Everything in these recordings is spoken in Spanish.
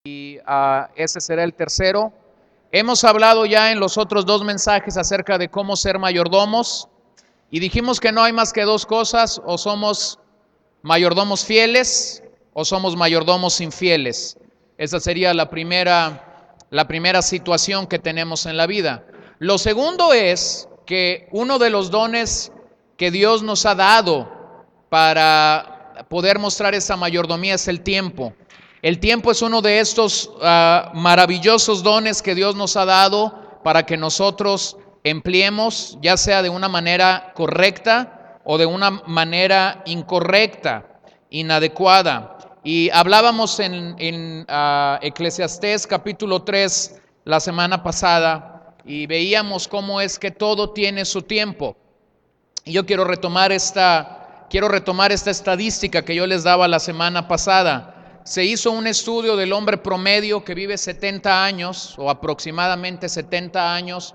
Ese será el tercero. Hemos hablado ya en los otros dos mensajes acerca de cómo ser mayordomos y dijimos que no hay más que dos cosas: o somos mayordomos fieles o somos mayordomos infieles. Esa sería la primera situación que tenemos en la vida. Lo segundo es que uno de los dones que Dios nos ha dado para poder mostrar esa mayordomía es el tiempo. El tiempo es uno de estos maravillosos dones que Dios nos ha dado para que nosotros empleemos, ya sea de una manera correcta o de una manera incorrecta, inadecuada. Y hablábamos en Eclesiastés capítulo 3 la semana pasada y veíamos cómo es que todo tiene su tiempo. Y yo quiero retomar esta estadística que yo les daba la semana pasada. Se hizo un estudio del hombre promedio que vive 70 años o aproximadamente 70 años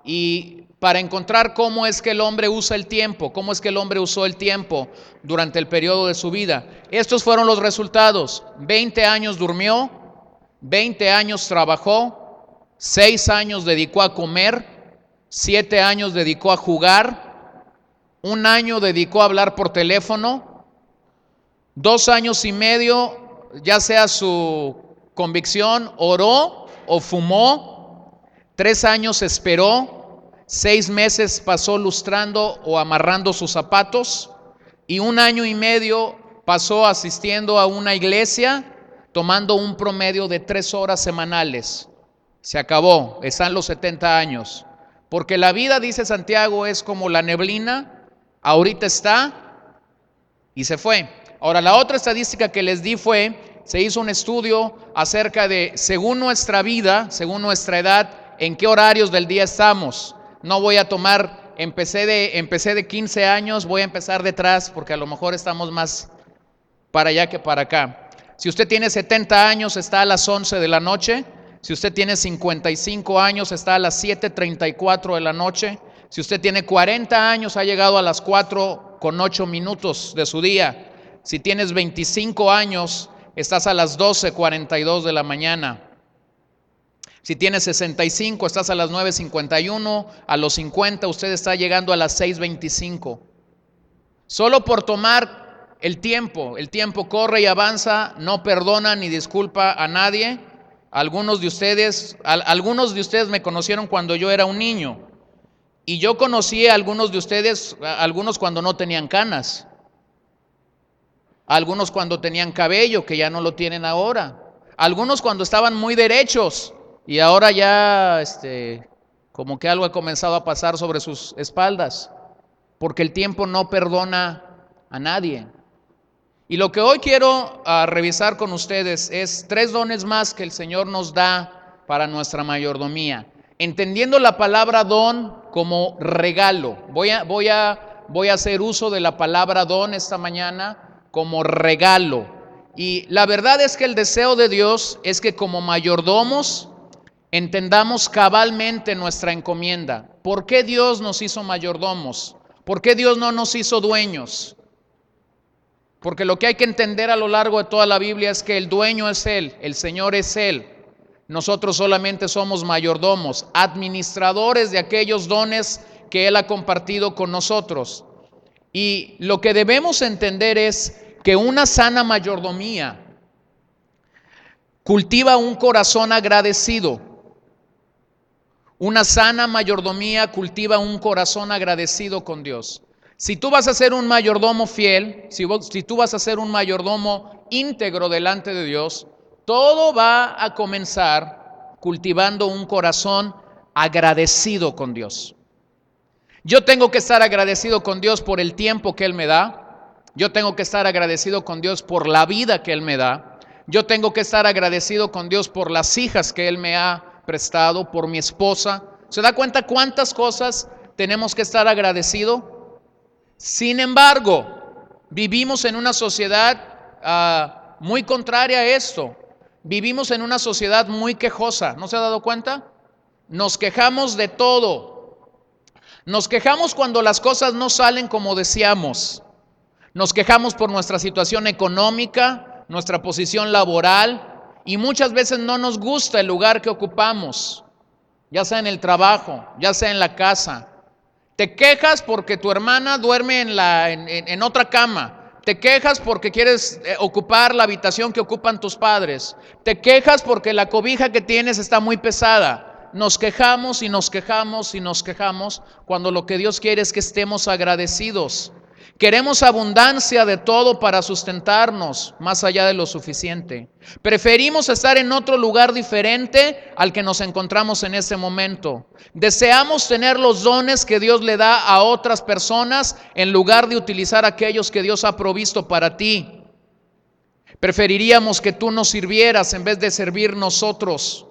y para encontrar cómo es que el hombre usa el tiempo, cómo es que el hombre usó el tiempo durante el periodo de su vida. Estos fueron los resultados: 20 años durmió, 20 años trabajó, 6 años dedicó a comer, 7 años dedicó a jugar, 1 año dedicó a hablar por teléfono, 2 años y medio, ya sea su convicción, oró o fumó, 3 años esperó, 6 meses pasó lustrando o amarrando sus zapatos, y 1 año y medio pasó asistiendo a una iglesia, tomando un promedio de 3 horas semanales. Se acabó, están los 70 años. Porque la vida, dice Santiago, es como la neblina, ahorita está y se fue. Ahora, la otra estadística que les di se hizo un estudio acerca de, según nuestra vida, según nuestra edad, en qué horarios del día estamos. No voy a tomar, empecé de 15 años, voy a empezar detrás porque a lo mejor estamos más para allá que para acá. Si usted tiene 70 años, está a las 11 de la noche. Si usted tiene 55 años, está a las 7:34 de la noche. Si usted tiene 40 años, ha llegado a las 4:08 de su día. Si tienes 25 años, estás a las 12:42 de la mañana. Si tienes 65, estás a las 9:51. A los 50, usted está llegando a las 6:25. Solo por tomar el tiempo corre y avanza, no perdona ni disculpa a nadie. Algunos de ustedes me conocieron cuando yo era un niño, y yo conocí a algunos de ustedes, algunos cuando no tenían canas, algunos cuando tenían cabello, que ya no lo tienen ahora, algunos cuando estaban muy derechos y ahora ya como que algo ha comenzado a pasar sobre sus espaldas, porque el tiempo no perdona a nadie. Y lo que hoy quiero revisar con ustedes es 3 dones más que el Señor nos da para nuestra mayordomía, entendiendo la palabra don como regalo. Voy a hacer uso de la palabra don esta mañana como regalo. Y la verdad es que el deseo de Dios es que como mayordomos entendamos cabalmente nuestra encomienda. ¿Por qué Dios nos hizo mayordomos? ¿Por qué Dios no nos hizo dueños? Porque lo que hay que entender a lo largo de toda la Biblia es que el dueño es Él, el Señor es Él. Nosotros solamente somos mayordomos, administradores de aquellos dones que Él ha compartido con nosotros. Y lo que debemos entender es que una sana mayordomía cultiva un corazón agradecido. Una sana mayordomía cultiva un corazón agradecido con Dios. Si tú vas a ser un mayordomo fiel, si tú vas a ser un mayordomo íntegro delante de Dios, todo va a comenzar cultivando un corazón agradecido con Dios. Yo tengo que estar agradecido con Dios por el tiempo que Él me da. Yo tengo que estar agradecido con Dios por la vida que Él me da. Yo tengo que estar agradecido con Dios por las hijas que Él me ha prestado, por mi esposa. ¿Se da cuenta cuántas cosas tenemos que estar agradecidos? Sin embargo, vivimos en una sociedad muy contraria a esto. Vivimos en una sociedad muy quejosa. ¿No se ha dado cuenta? Nos quejamos de todo. Nos quejamos cuando las cosas no salen como deseamos. Nos quejamos por nuestra situación económica, nuestra posición laboral. y muchas veces no nos gusta el lugar que ocupamos, ya sea en el trabajo, ya sea en la casa. Te quejas porque tu hermana duerme en otra cama. Te quejas porque quieres ocupar la habitación que ocupan tus padres. Te quejas porque la cobija que tienes está muy pesada. Nos quejamos y nos quejamos y nos quejamos cuando lo que Dios quiere es que estemos agradecidos. Queremos abundancia de todo para sustentarnos, más allá de lo suficiente. Preferimos estar en otro lugar diferente al que nos encontramos en ese momento. Deseamos tener los dones que Dios le da a otras personas en lugar de utilizar aquellos que Dios ha provisto para ti. Preferiríamos que tú nos sirvieras en vez de servir nosotros.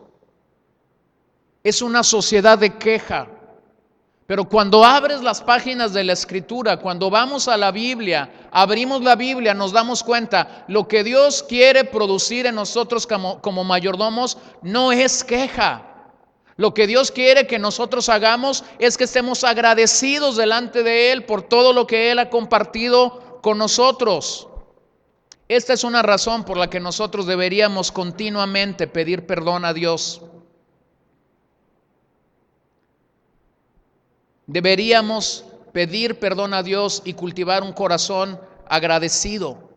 Es una sociedad de queja. Pero cuando abres las páginas de la Escritura, cuando vamos a la Biblia, abrimos la Biblia, nos damos cuenta, lo que Dios quiere producir en nosotros como mayordomos no es queja. Lo que Dios quiere que nosotros hagamos es que estemos agradecidos delante de Él por todo lo que Él ha compartido con nosotros. Esta es una razón por la que nosotros deberíamos continuamente pedir perdón a Dios. Deberíamos pedir perdón a Dios y cultivar un corazón agradecido.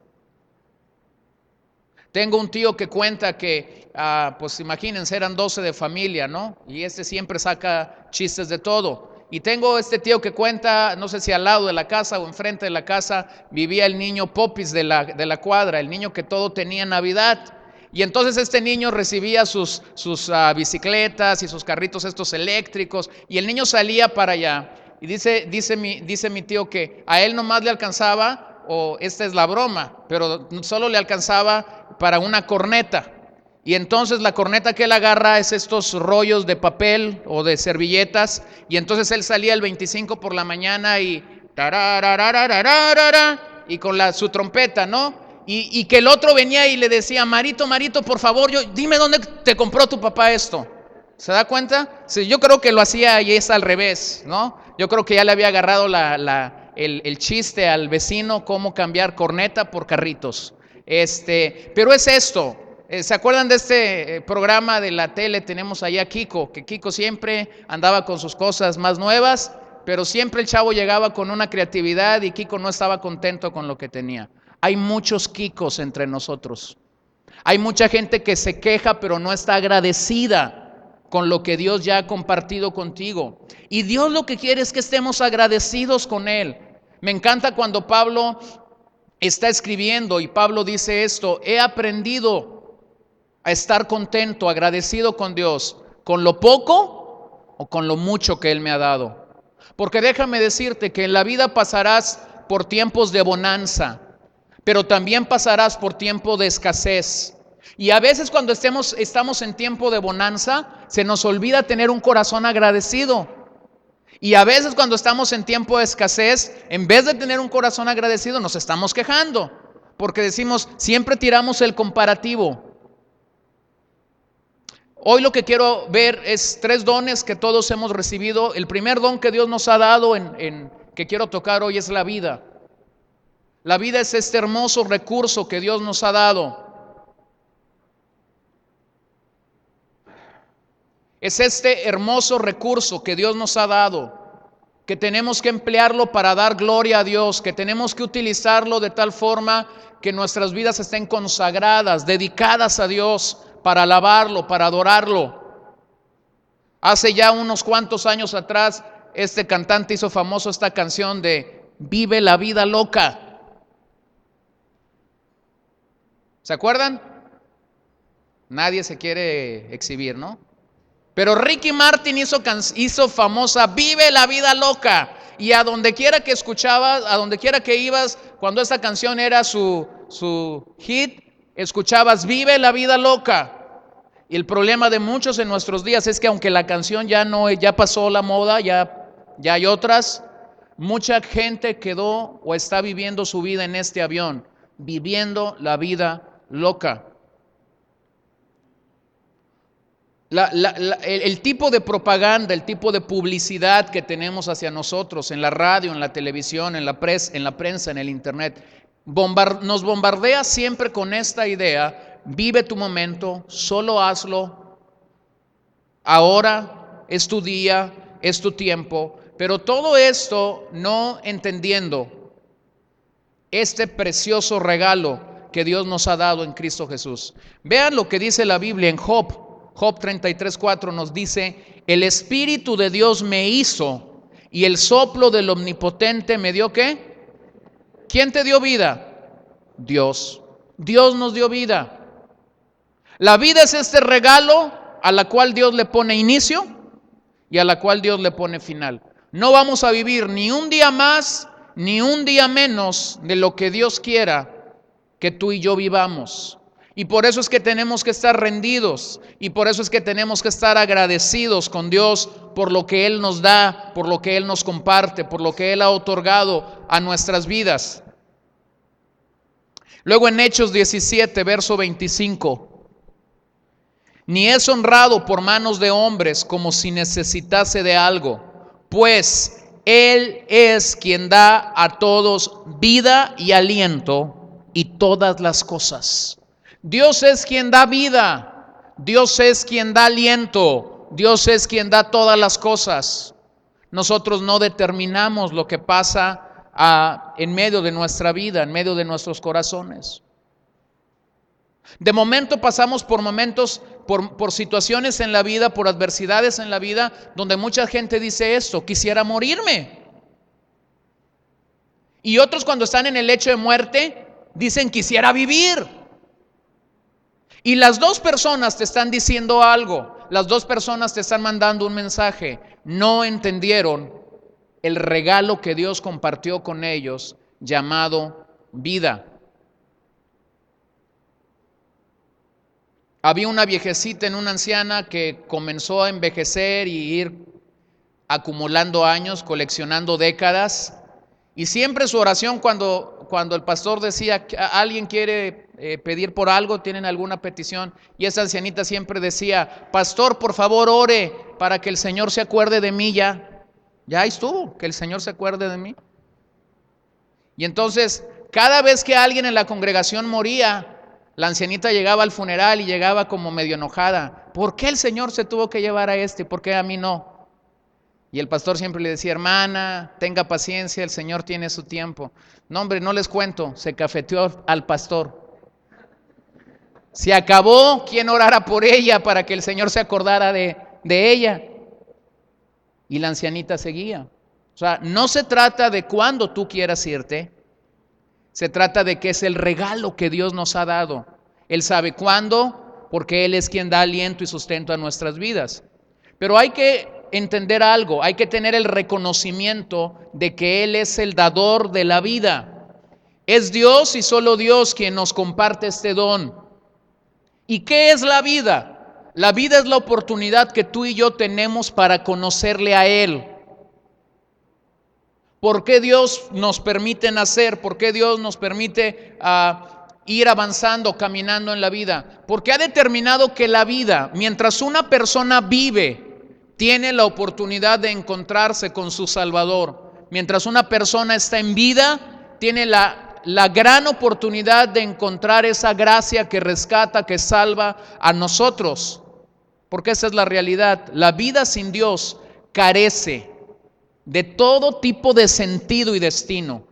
Tengo un tío que cuenta que, pues imagínense, eran 12 de familia, ¿no? Y siempre saca chistes de todo. Y tengo este tío que cuenta, no sé si al lado de la casa o enfrente de la casa, vivía el niño Popis de la cuadra, el niño que todo tenía en Navidad. Y entonces este niño recibía sus bicicletas y sus carritos estos eléctricos, y el niño salía para allá. Y dice mi tío que a él nomás le alcanzaba, o esta es la broma, pero solo le alcanzaba para una corneta. Y entonces la corneta que él agarra es estos rollos de papel o de servilletas, y entonces él salía el 25 por la mañana y y con su trompeta, ¿no? Y que el otro venía y le decía, Marito, por favor, dime dónde te compró tu papá esto. ¿Se da cuenta? Sí, yo creo que lo hacía y es al revés, ¿no? Yo creo que ya le había agarrado el chiste al vecino, cómo cambiar corneta por carritos. Pero es esto. ¿Se acuerdan de este programa de la tele? Tenemos ahí a Kiko, que Kiko siempre andaba con sus cosas más nuevas, pero siempre el chavo llegaba con una creatividad y Kiko no estaba contento con lo que tenía. Hay muchos Kikos entre nosotros. Hay mucha gente que se queja pero no está agradecida con lo que Dios ya ha compartido contigo. Y Dios lo que quiere es que estemos agradecidos con Él. Me encanta cuando Pablo está escribiendo y Pablo dice esto: he aprendido a estar contento, agradecido con Dios, con lo poco o con lo mucho que Él me ha dado. Porque déjame decirte que en la vida pasarás por tiempos de bonanza, pero también pasarás por tiempo de escasez. Y a veces cuando estamos en tiempo de bonanza, se nos olvida tener un corazón agradecido. Y a veces cuando estamos en tiempo de escasez, en vez de tener un corazón agradecido, nos estamos quejando. Porque decimos, siempre tiramos el comparativo. Hoy lo que quiero ver es 3 dones que todos hemos recibido. El primer don que Dios nos ha dado, que quiero tocar hoy, es la vida. La vida es este hermoso recurso que Dios nos ha dado. Es este hermoso recurso que Dios nos ha dado, que tenemos que emplearlo para dar gloria a Dios, que tenemos que utilizarlo de tal forma que nuestras vidas estén consagradas, dedicadas a Dios, para alabarlo, para adorarlo. Hace ya unos cuantos años atrás, este cantante hizo famoso esta canción de Vive la vida loca. ¿Se acuerdan? Nadie se quiere exhibir, ¿no? Pero Ricky Martin hizo famosa Vive la vida loca. Y a donde quiera que escuchabas, a donde quiera que ibas, cuando esa canción era su hit, escuchabas Vive la vida loca. Y el problema de muchos en nuestros días es que aunque la canción ya pasó la moda, ya hay otras, mucha gente quedó o está viviendo su vida en este avión, viviendo la vida loca. El tipo de propaganda, el tipo de publicidad que tenemos hacia nosotros en la radio, en la televisión, en la prensa, en el internet, nos bombardea siempre con esta idea vive tu momento, solo hazlo. Ahora es tu día, es tu tiempo, pero todo esto no entendiendo este precioso regalo que Dios nos ha dado en Cristo Jesús. Vean lo que dice la Biblia en Job. Job 33:4 nos dice: el Espíritu de Dios me hizo y el soplo del Omnipotente me dio ¿qué? ¿Quién te dio vida? Dios. Dios nos dio vida. La vida es este regalo a la cual Dios le pone inicio y a la cual Dios le pone final. No vamos a vivir ni un día más ni un día menos de lo que Dios quiera que tú y yo vivamos. Y por eso es que tenemos que estar rendidos y por eso es que tenemos que estar agradecidos con Dios por lo que Él nos da, por lo que Él nos comparte, por lo que Él ha otorgado a nuestras vidas. Luego en Hechos 17, verso 25. Ni es honrado por manos de hombres como si necesitase de algo, pues Él es quien da a todos vida y aliento y todas las cosas. Dios es quien da vida, Dios es quien da aliento, Dios es quien da todas las cosas. Nosotros no determinamos lo que pasa en medio de nuestra vida, en medio de nuestros corazones. De momento pasamos por momentos, por situaciones en la vida, por adversidades en la vida, donde mucha gente dice esto: quisiera morirme. Y otros, cuando están en el lecho de muerte, dicen: quisiera vivir. Y las dos personas te están diciendo algo, las dos personas te están mandando un mensaje. No entendieron el regalo que Dios compartió con ellos, llamado vida. Había una viejecita en una anciana que comenzó a envejecer y ir acumulando años, coleccionando décadas. Y siempre su oración cuando el pastor decía: ¿alguien quiere pedir por algo? ¿Tienen alguna petición? Y esa ancianita siempre decía: pastor, por favor, ore para que el Señor se acuerde de mí ya. Ya estuvo, que el Señor se acuerde de mí. Y entonces, cada vez que alguien en la congregación moría, la ancianita llegaba al funeral y llegaba como medio enojada. ¿Por qué el Señor se tuvo que llevar a este? ¿Por qué a mí no? Y el pastor siempre le decía: hermana, tenga paciencia, el Señor tiene su tiempo. No, hombre, no les cuento, se cafeteó al pastor. Se acabó quien orara por ella para que el Señor se acordara de ella. Y la ancianita seguía. O sea, no se trata de cuándo tú quieras irte. Se trata de que es el regalo que Dios nos ha dado. Él sabe cuándo, porque Él es quien da aliento y sustento a nuestras vidas. Pero hay que entender algo, hay que tener el reconocimiento de que Él es el dador de la vida. Es Dios y solo Dios quien nos comparte este don. ¿Y qué es la vida? La vida es la oportunidad que tú y yo tenemos para conocerle a Él. ¿Por qué Dios nos permite nacer? ¿Por qué Dios nos permite ir avanzando, caminando en la vida? Porque ha determinado que la vida, mientras una persona vive, tiene la oportunidad de encontrarse con su Salvador. Mientras una persona está en vida, tiene la gran oportunidad de encontrar esa gracia que rescata, que salva a nosotros. Porque esa es la realidad. La vida sin Dios carece de todo tipo de sentido y destino.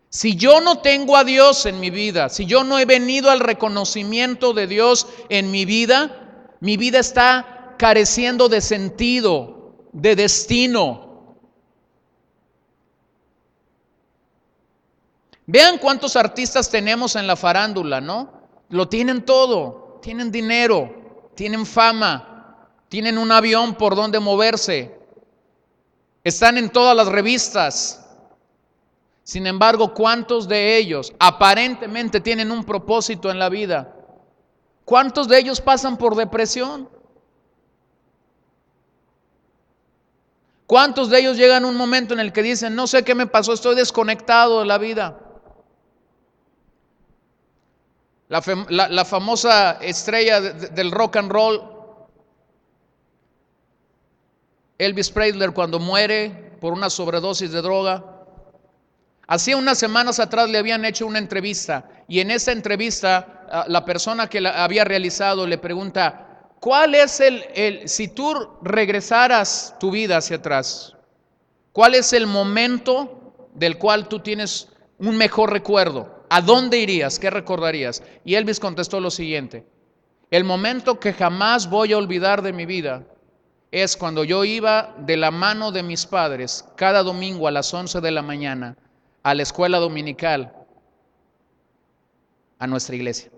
Si yo no tengo a Dios en mi vida, si yo no he venido al reconocimiento de Dios en mi vida está careciendo de sentido, de destino. Vean cuántos artistas tenemos en la farándula, ¿no? Lo tienen todo, tienen dinero, tienen fama, tienen un avión por donde moverse. Están en todas las revistas. Sin embargo, ¿cuántos de ellos aparentemente tienen un propósito en la vida? ¿Cuántos de ellos pasan por depresión? ¿Cuántos de ellos llegan a un momento en el que dicen: no sé qué me pasó, estoy desconectado de la vida? La famosa estrella del rock and roll, Elvis Presley, cuando muere por una sobredosis de droga, Hacía unas semanas atrás le habían hecho una entrevista y en esa entrevista la persona que la había realizado le pregunta, ¿cuál es si tú regresaras tu vida hacia atrás, cuál es el momento del cual tú tienes un mejor recuerdo? ¿A dónde irías? ¿Qué recordarías? Y Elvis contestó lo siguiente: el momento que jamás voy a olvidar de mi vida es cuando yo iba de la mano de mis padres cada domingo a las 11 de la mañana a la escuela dominical, a nuestra iglesia.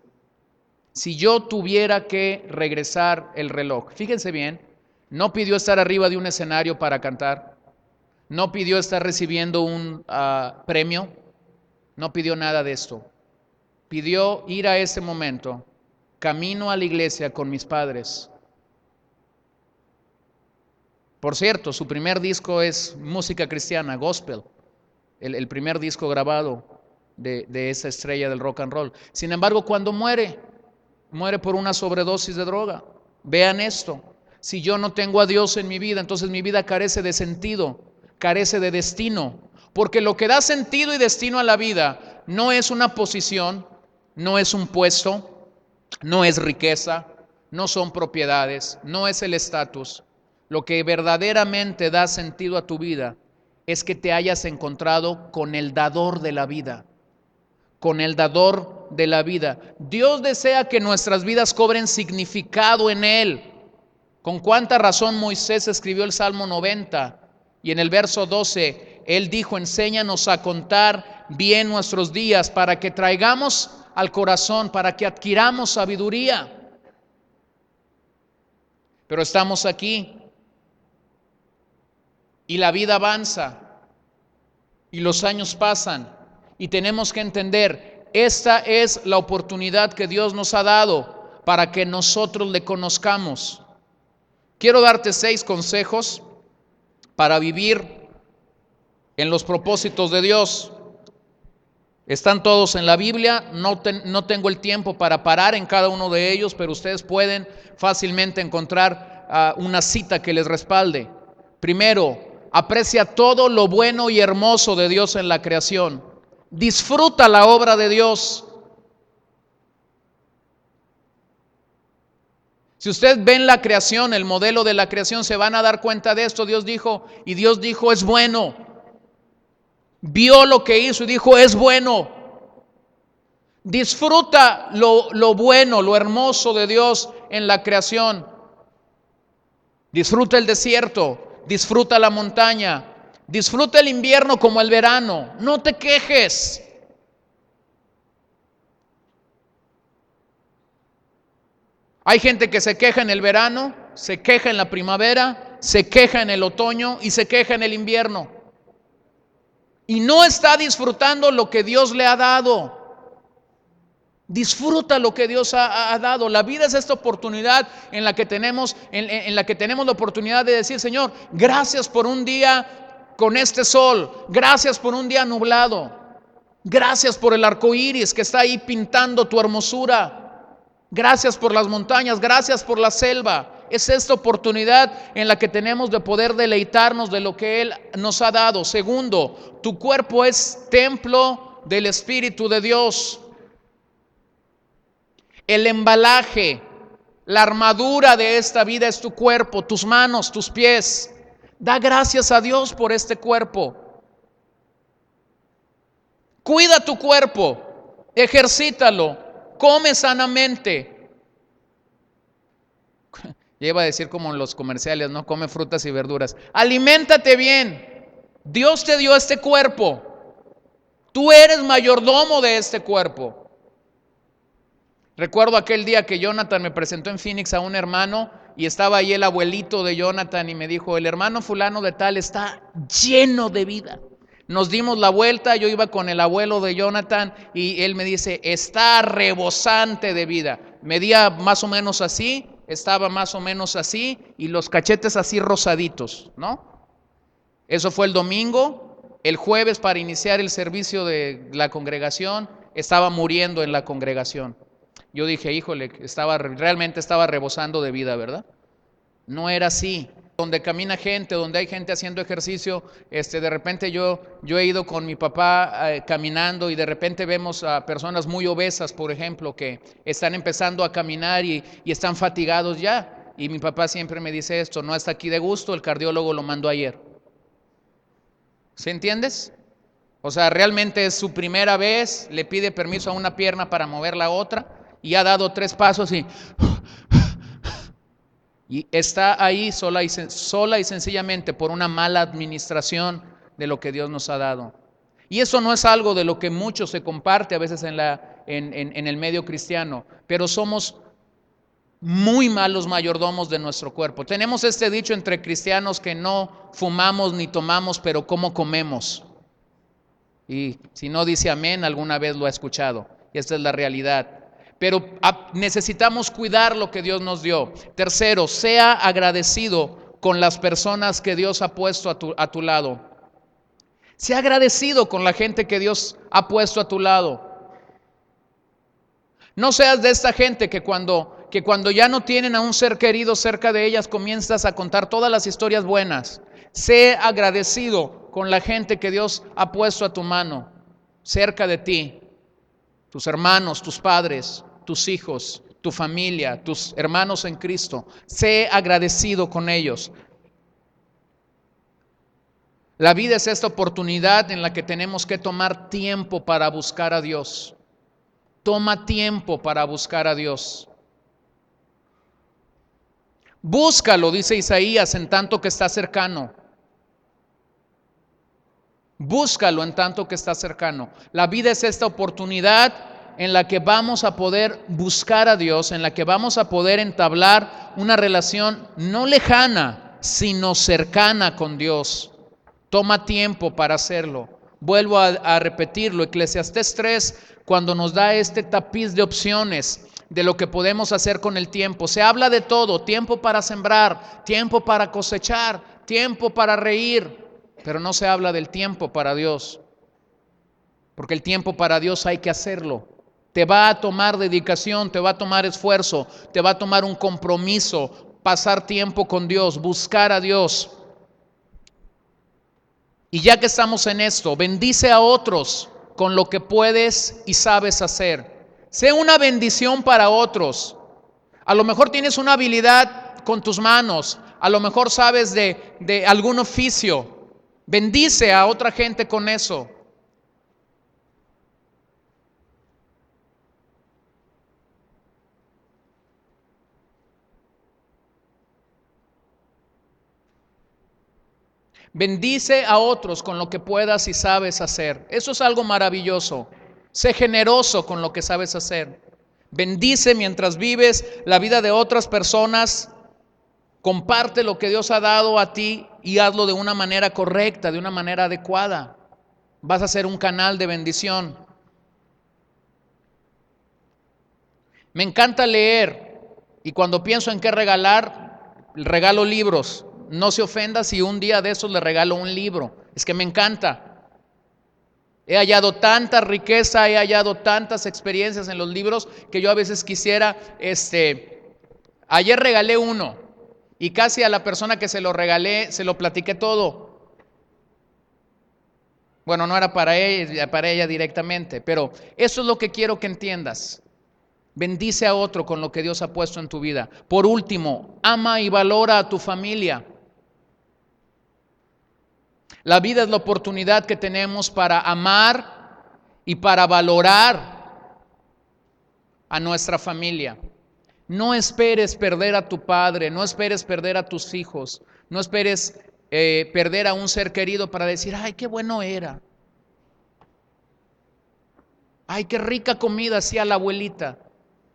Si yo tuviera que regresar el reloj, fíjense bien, no pidió estar arriba de un escenario para cantar, no pidió estar recibiendo un premio, no pidió nada de esto. Pidió ir a ese momento, camino a la iglesia con mis padres. Por cierto, su primer disco es música cristiana, gospel, el primer disco grabado de esa estrella del rock and roll. Sin embargo, cuando muere por una sobredosis de droga. Vean esto: si yo no tengo a Dios en mi vida, entonces mi vida carece de sentido, carece de destino, porque lo que da sentido y destino a la vida no es una posición, no es un puesto, no es riqueza, no son propiedades, no es el estatus. Lo que verdaderamente da sentido a tu vida es que te hayas encontrado con el dador de la vida, con el dador de la vida. Dios desea que nuestras vidas cobren significado en Él. Con cuánta razón Moisés escribió el Salmo 90 y en el verso 12 él dijo: enséñanos a contar bien nuestros días para que traigamos al corazón, para que adquiramos sabiduría. Pero estamos aquí y la vida avanza y los años pasan y tenemos que entender: esta es la oportunidad que Dios nos ha dado para que nosotros le conozcamos. Quiero darte 6 consejos para vivir en los propósitos de Dios. Están todos en la Biblia, no tengo el tiempo para parar en cada uno de ellos, pero ustedes pueden fácilmente encontrar una cita que les respalde. Primero, aprecia todo lo bueno y hermoso de Dios en la creación. Disfruta la obra de Dios. Si ustedes ven la creación, el modelo de la creación, se van a dar cuenta de esto. Dios dijo es bueno. Vio lo que hizo y dijo: es bueno. Disfruta lo bueno, lo hermoso de Dios en la creación. Disfruta el desierto, disfruta la montaña, disfruta el invierno como el verano. No te quejes. Hay gente que se queja en el verano, se queja en la primavera, se queja en el otoño y se queja en el invierno. Y no está disfrutando lo que Dios le ha dado. Disfruta lo que Dios ha dado. La vida es esta oportunidad en la que tenemos la oportunidad de decir: Señor, gracias por un día con este sol, gracias por un día nublado, gracias por el arco iris que está ahí pintando tu hermosura, gracias por las montañas, gracias por la selva. Es esta oportunidad en la que tenemos de poder deleitarnos de lo que Él nos ha dado. Segundo, tu cuerpo es templo del Espíritu de Dios. El embalaje, la armadura de esta vida es tu cuerpo, tus manos, tus pies. Da gracias a Dios por este cuerpo. Cuida tu cuerpo, ejercítalo, come sanamente. Ya iba a decir como en los comerciales, ¿no? Come frutas y verduras. Aliméntate bien. Dios te dio este cuerpo. Tú eres mayordomo de este cuerpo. Recuerdo aquel día que Jonathan me presentó en Phoenix a un hermano y estaba ahí el abuelito de Jonathan y me dijo: el hermano fulano de tal está lleno de vida. Nos dimos la vuelta, yo iba con el abuelo de Jonathan y él me dice: está rebosante de vida. Medía más o menos así, estaba más o menos así y los cachetes así rosaditos, ¿no? Eso fue el domingo. El jueves, para iniciar el servicio de la congregación, estaba muriendo en la congregación. Yo dije: híjole, realmente estaba rebosando de vida, ¿verdad? No era así. donde camina gente, donde hay gente haciendo ejercicio, de repente yo he ido con mi papá caminando y de repente vemos a personas muy obesas, por ejemplo, que están empezando a caminar y están fatigados ya. Y mi papá siempre me dice esto: no está aquí de gusto, el cardiólogo lo mandó ayer. ¿Sí entiendes? O sea, realmente es su primera vez, le pide permiso a una pierna para mover la otra y ha dado 3 pasos y está ahí sola y sencillamente por una mala administración de lo que Dios nos ha dado. Y eso no es algo de lo que mucho se comparte a veces en el medio cristiano, pero somos muy malos mayordomos de nuestro cuerpo. Tenemos este dicho entre cristianos que no fumamos ni tomamos, pero ¿cómo comemos? Y si no dice amén, alguna vez lo ha escuchado. Y esta es la realidad. Pero necesitamos cuidar lo que Dios nos dio. Tercero, sea agradecido con las personas que Dios ha puesto a tu lado. Sea agradecido con la gente que Dios ha puesto a tu lado. No seas de esta gente que cuando ya no tienen a un ser querido cerca de ellas, comienzas a contar todas las historias buenas. Sé agradecido con la gente que Dios ha puesto a tu mano, cerca de ti. Tus hermanos, tus padres, tus hijos, tu familia, tus hermanos en Cristo. Sé agradecido con ellos. La vida es esta oportunidad en la que tenemos que tomar tiempo para buscar a Dios. Toma tiempo para buscar a Dios. Búscalo, dice Isaías, en tanto que está cercano. Búscalo en tanto que está cercano. La vida es esta oportunidad en la que vamos a poder buscar a Dios, en la que vamos a poder entablar una relación no lejana, sino cercana con Dios. Toma tiempo para hacerlo. Vuelvo a repetirlo, Eclesiastés 3, cuando nos da este tapiz de opciones de lo que podemos hacer con el tiempo. Se habla de todo: tiempo para sembrar, tiempo para cosechar, tiempo para reír, pero no se habla del tiempo para Dios, porque el tiempo para Dios hay que hacerlo. Te va a tomar dedicación, te va a tomar esfuerzo, te va a tomar un compromiso, pasar tiempo con Dios, buscar a Dios. Y ya que estamos en esto, bendice a otros con lo que puedes y sabes hacer. Sé una bendición para otros. A lo mejor tienes una habilidad con tus manos, a lo mejor sabes de algún oficio. Bendice a otra gente con eso. Bendice a otros con lo que puedas y sabes hacer. Eso es algo maravilloso. Sé generoso con lo que sabes hacer. Bendice mientras vives la vida de otras personas. Comparte lo que Dios ha dado a ti y hazlo de una manera correcta, de una manera adecuada. Vas a ser un canal de bendición. Me encanta leer y cuando pienso en qué regalar, regalo libros. No se ofenda si un día de esos le regalo un libro. Es que me encanta. He hallado tanta riqueza, he hallado tantas experiencias en los libros que yo a veces quisiera, ayer regalé uno y casi a la persona que se lo regalé, se lo platiqué todo. Bueno, no era para ella directamente, pero eso es lo que quiero que entiendas. Bendice a otro con lo que Dios ha puesto en tu vida. Por último, ama y valora a tu familia. La vida es la oportunidad que tenemos para amar y para valorar a nuestra familia. No esperes perder a tu padre, no esperes perder a tus hijos, no esperes perder a un ser querido para decir: ay, qué bueno era. Ay, qué rica comida hacía la abuelita.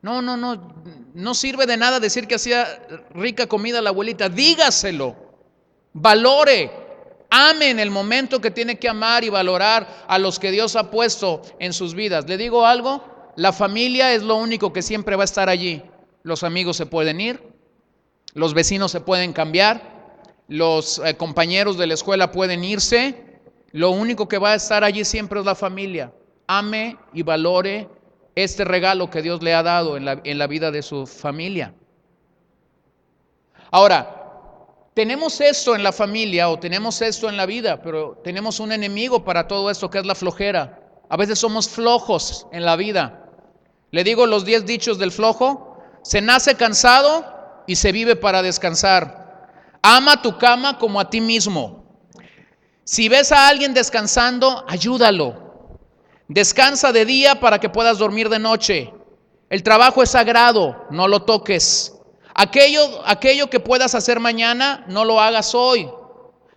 No sirve de nada decir que hacía rica comida la abuelita. Dígaselo, valore. Ame en el momento que tiene que amar y valorar a los que Dios ha puesto en sus vidas. ¿Le digo algo? La familia es lo único que siempre va a estar allí. Los amigos se pueden ir, los vecinos se pueden cambiar, los compañeros de la escuela pueden irse. Lo único que va a estar allí siempre es la familia. Ame y valore este regalo que Dios le ha dado en la vida de su familia. Ahora, Tenemos esto en la familia o tenemos esto en la vida, pero tenemos un enemigo para todo esto que es la flojera. A veces somos flojos en la vida. Le digo los 10 dichos del flojo: se nace cansado y se vive para descansar. Ama tu cama como a ti mismo. Si ves a alguien descansando, ayúdalo. Descansa de día para que puedas dormir de noche. El trabajo es sagrado, no lo toques. Aquello que puedas hacer mañana, no lo hagas hoy.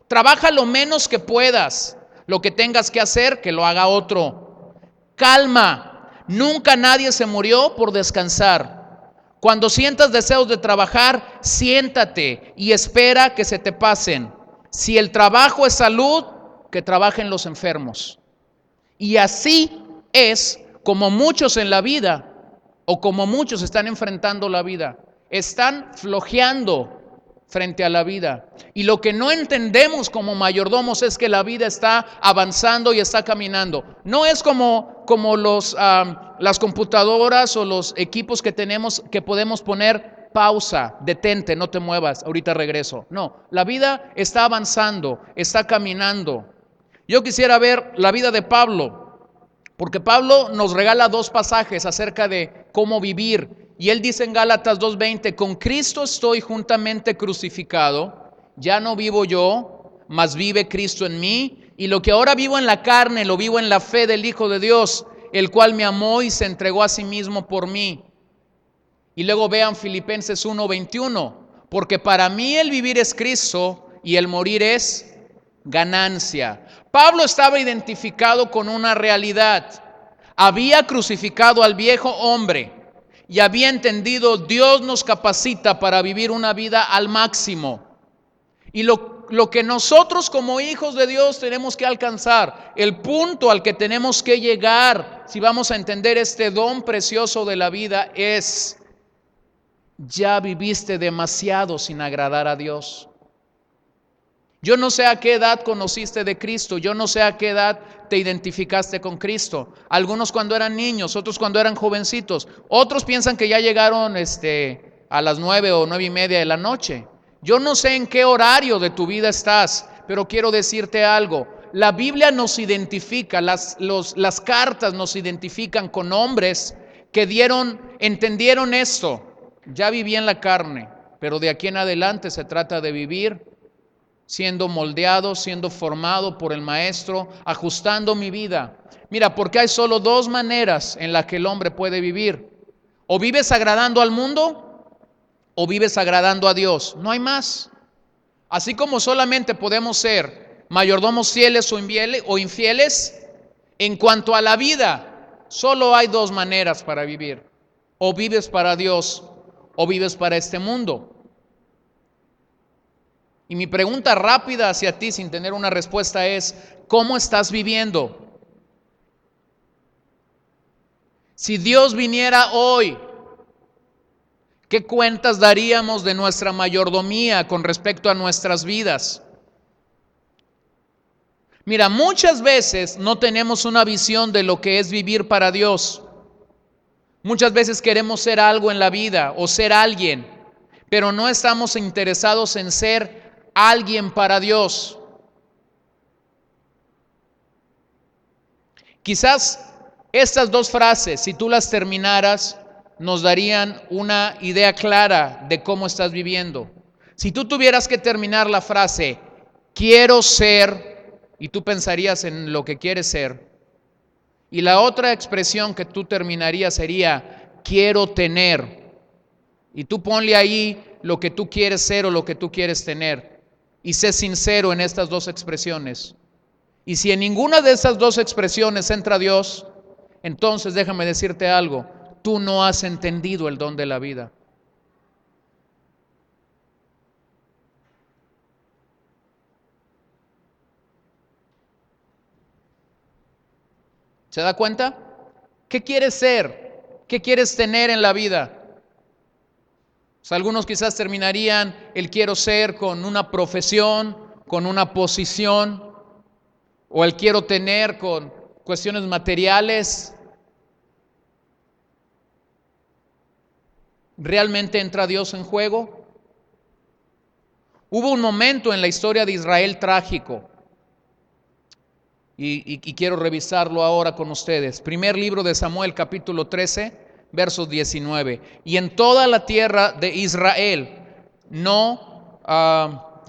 Trabaja lo menos que puedas. Lo que tengas que hacer, que lo haga otro. Calma. Nunca nadie se murió por descansar. Cuando sientas deseos de trabajar, siéntate y espera que se te pasen. Si el trabajo es salud, que trabajen los enfermos. Y así es como muchos en la vida, o como muchos están enfrentando la vida. Están flojeando frente a la vida. Y lo que no entendemos como mayordomos es que la vida está avanzando y está caminando. No es como las computadoras o los equipos que tenemos que podemos poner pausa, detente, no te muevas, ahorita regreso. No, la vida está avanzando, está caminando. Yo quisiera ver la vida de Pablo, porque Pablo nos regala 2 pasajes acerca de cómo vivir. Y él dice en Gálatas 2:20, con Cristo estoy juntamente crucificado, ya no vivo yo, mas vive Cristo en mí. Y lo que ahora vivo en la carne, lo vivo en la fe del Hijo de Dios, el cual me amó y se entregó a sí mismo por mí. Y luego vean Filipenses 1:21, porque para mí el vivir es Cristo y el morir es ganancia. Pablo estaba identificado con una realidad. Había crucificado al viejo hombre y había entendido: Dios nos capacita para vivir una vida al máximo. Y lo que nosotros como hijos de Dios tenemos que alcanzar, el punto al que tenemos que llegar, si vamos a entender este don precioso de la vida, es: ya viviste demasiado sin agradar a Dios. Yo no sé a qué edad conociste de Cristo, yo no sé a qué edad te identificaste con Cristo. Algunos cuando eran niños, otros cuando eran jovencitos, otros piensan que ya llegaron a las 9 o 9:30 de la noche. Yo no sé en qué horario de tu vida estás, pero quiero decirte algo. La Biblia nos identifica, las cartas nos identifican con hombres que entendieron esto. Ya viví en la carne, pero de aquí en adelante se trata de vivir siendo moldeado, siendo formado por el Maestro, ajustando mi vida. Mira, porque hay solo 2 maneras en las que el hombre puede vivir. O vives agradando al mundo, o vives agradando a Dios. No hay más. Así como solamente podemos ser mayordomos fieles o infieles, en cuanto a la vida, solo hay 2 maneras para vivir. O vives para Dios, o vives para este mundo. Y mi pregunta rápida hacia ti, sin tener una respuesta, es: ¿cómo estás viviendo? Si Dios viniera hoy, ¿qué cuentas daríamos de nuestra mayordomía con respecto a nuestras vidas? Mira, muchas veces no tenemos una visión de lo que es vivir para Dios. Muchas veces queremos ser algo en la vida o ser alguien, pero no estamos interesados en ser alguien para Dios. Quizás estas 2 frases, si tú las terminaras, nos darían una idea clara de cómo estás viviendo. Si tú tuvieras que terminar la frase, quiero ser, y tú pensarías en lo que quieres ser, y la otra expresión que tú terminarías sería, quiero tener, y tú ponle ahí lo que tú quieres ser o lo que tú quieres tener, y sé sincero en estas 2 expresiones. Y si en ninguna de esas 2 expresiones entra Dios, entonces déjame decirte algo: tú no has entendido el don de la vida. ¿Se da cuenta? ¿Qué quieres ser? ¿Qué quieres tener en la vida? Pues algunos quizás terminarían el quiero ser con una profesión, con una posición, o el quiero tener con cuestiones materiales. ¿Realmente entra Dios en juego? Hubo un momento en la historia de Israel trágico, y quiero revisarlo ahora con ustedes. Primer libro de Samuel, capítulo 13, versos 19. Y en toda la tierra de Israel no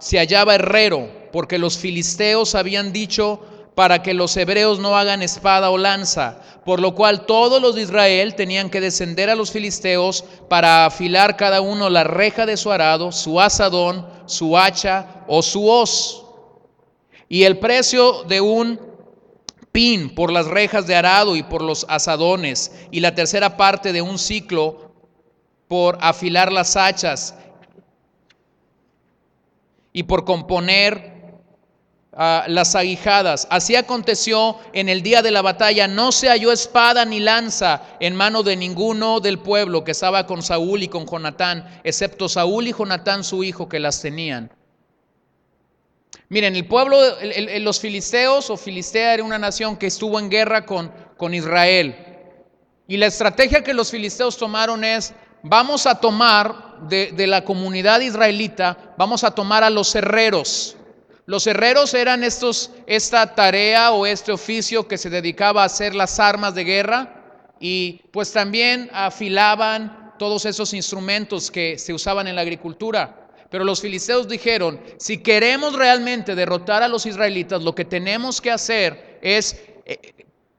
se hallaba herrero, porque los filisteos habían dicho para que los hebreos no hagan espada o lanza, por lo cual todos los de Israel tenían que descender a los filisteos para afilar cada uno la reja de su arado, su azadón, su hacha o su hoz. Y el precio de un pin por las rejas de arado y por los azadones, y la tercera parte de un siclo por afilar las hachas y por componer las aguijadas. Así aconteció en el día de la batalla, no se halló espada ni lanza en mano de ninguno del pueblo que estaba con Saúl y con Jonatán, excepto Saúl y Jonatán su hijo, que las tenían. Miren, el pueblo, los filisteos o Filistea era una nación que estuvo en guerra con Israel. Y la estrategia que los filisteos tomaron es: vamos a tomar de la comunidad israelita, vamos a tomar a los herreros. Los herreros eran esta tarea o este oficio que se dedicaba a hacer las armas de guerra, y pues también afilaban todos esos instrumentos que se usaban en la agricultura. Pero los filisteos dijeron: si queremos realmente derrotar a los israelitas, lo que tenemos que hacer es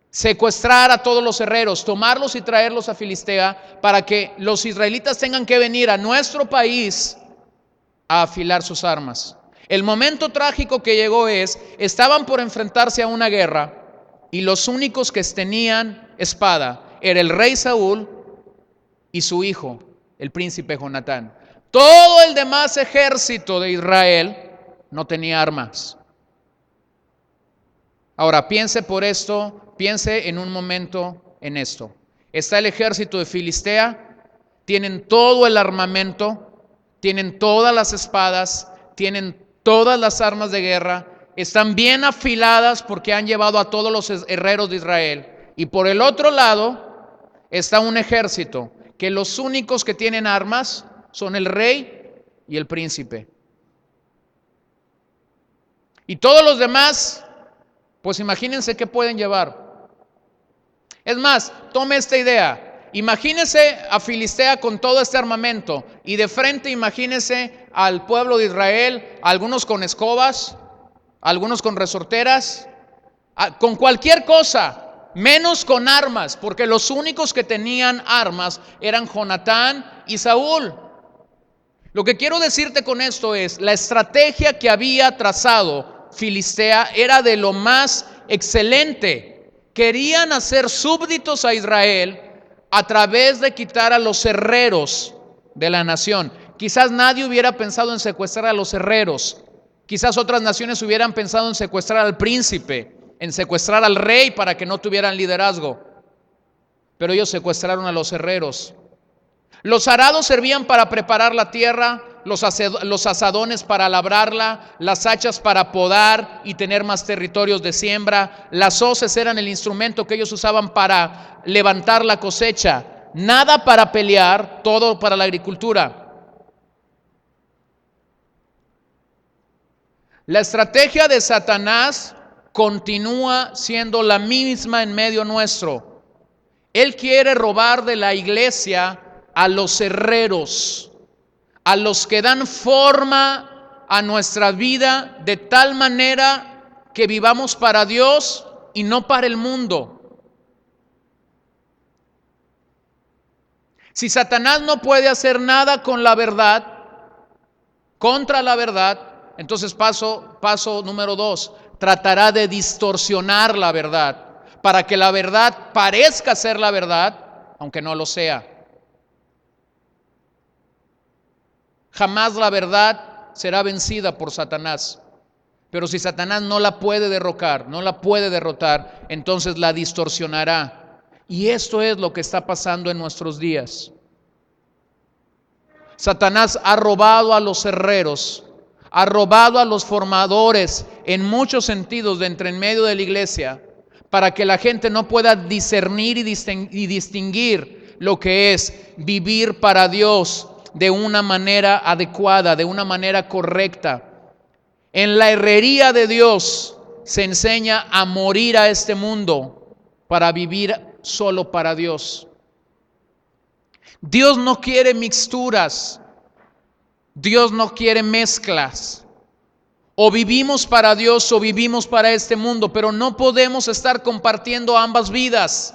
secuestrar a todos los herreros, tomarlos y traerlos a Filistea, para que los israelitas tengan que venir a nuestro país a afilar sus armas. El momento trágico que llegó estaban por enfrentarse a una guerra, y los únicos que tenían espada era el rey Saúl y su hijo, el príncipe Jonatán. Todo el demás ejército de Israel no tenía armas. Ahora piense en un momento en esto. Está el ejército de Filistea, tienen todo el armamento, tienen todas las espadas, tienen todas las armas de guerra, están bien afiladas porque han llevado a todos los herreros de Israel. Y por el otro lado está un ejército que los únicos que tienen armas son el rey y el príncipe. Y todos los demás, pues imagínense qué pueden llevar. Es más, tome esta idea. Imagínese a Filistea con todo este armamento, y de frente imagínese al pueblo de Israel, algunos con escobas, algunos con resorteras, con cualquier cosa, menos con armas, porque los únicos que tenían armas eran Jonatán y Saúl. Lo que quiero decirte con esto es: la estrategia que había trazado Filistea era de lo más excelente. Querían hacer súbditos a Israel a través de quitar a los herreros de la nación. Quizás nadie hubiera pensado en secuestrar a los herreros. Quizás otras naciones hubieran pensado en secuestrar al príncipe, en secuestrar al rey para que no tuvieran liderazgo. Pero ellos secuestraron a los herreros. Los arados servían para preparar la tierra, los azadones para labrarla, las hachas para podar y tener más territorios de siembra. Las hoces eran el instrumento que ellos usaban para levantar la cosecha. Nada para pelear, todo para la agricultura. La estrategia de Satanás continúa siendo la misma en medio nuestro. Él quiere robar de la iglesia a los herreros, a los que dan forma a nuestra vida de tal manera que vivamos para Dios y no para el mundo. Si Satanás no puede hacer nada con la verdad, contra la verdad, entonces paso número 2, tratará de distorsionar la verdad para que la verdad parezca ser la verdad, aunque no lo sea. Jamás la verdad será vencida por Satanás. Pero si Satanás no la puede derrocar, no la puede derrotar, entonces la distorsionará. Y esto es lo que está pasando en nuestros días. Satanás ha robado a los herreros, ha robado a los formadores en muchos sentidos de entre en medio de la iglesia, para que la gente no pueda discernir y distinguir lo que es vivir para Dios, de una manera adecuada, de una manera correcta. En la herrería de Dios se enseña a morir a este mundo para vivir solo para Dios. Dios no quiere mixturas, Dios no quiere mezclas. O vivimos para Dios o vivimos para este mundo, pero no podemos estar compartiendo ambas vidas.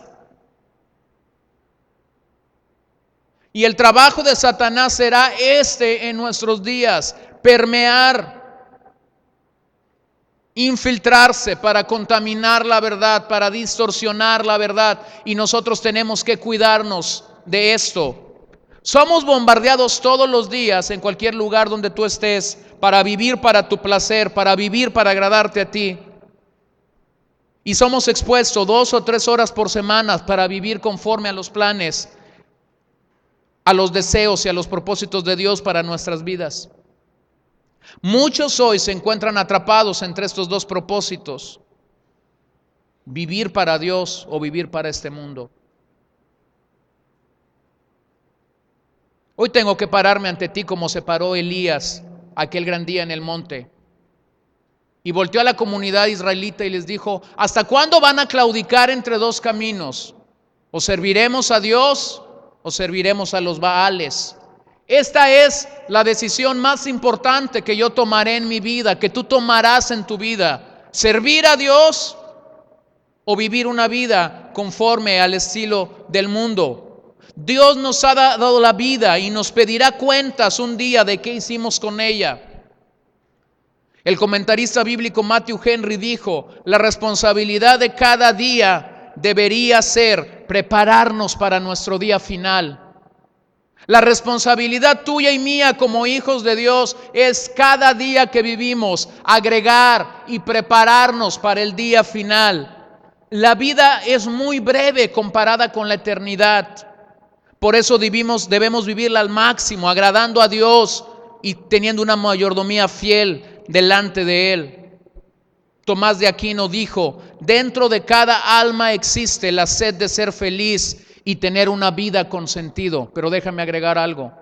Y el trabajo de Satanás será en nuestros días: permear, infiltrarse para contaminar la verdad, para distorsionar la verdad. Y nosotros tenemos que cuidarnos de esto. Somos bombardeados todos los días en cualquier lugar donde tú estés para vivir para tu placer, para vivir para agradarte a ti. Y somos expuestos 2 o 3 horas por semana para vivir conforme a los planes, a los deseos y a los propósitos de Dios para nuestras vidas. Muchos hoy se encuentran atrapados entre estos dos propósitos: vivir para Dios o vivir para este mundo. Hoy tengo que pararme ante ti como se paró Elías aquel gran día en el monte. Y volteó a la comunidad israelita y les dijo: ¿hasta cuándo van a claudicar entre dos caminos? ¿O serviremos a Dios o serviremos a los Baales? Esta es la decisión más importante que yo tomaré en mi vida, que tú tomarás en tu vida: servir a Dios o vivir una vida conforme al estilo del mundo. Dios nos ha dado la vida y nos pedirá cuentas un día de qué hicimos con ella. El comentarista bíblico Matthew Henry dijo: la responsabilidad de cada día debería ser prepararnos para nuestro día final. La responsabilidad tuya y mía como hijos de Dios es cada día que vivimos agregar y prepararnos para el día final. La vida es muy breve comparada con la eternidad. Por eso debemos vivirla al máximo, agradando a Dios y teniendo una mayordomía fiel delante de Él. Tomás de Aquino dijo: dentro de cada alma existe la sed de ser feliz y tener una vida con sentido. Pero déjame agregar algo: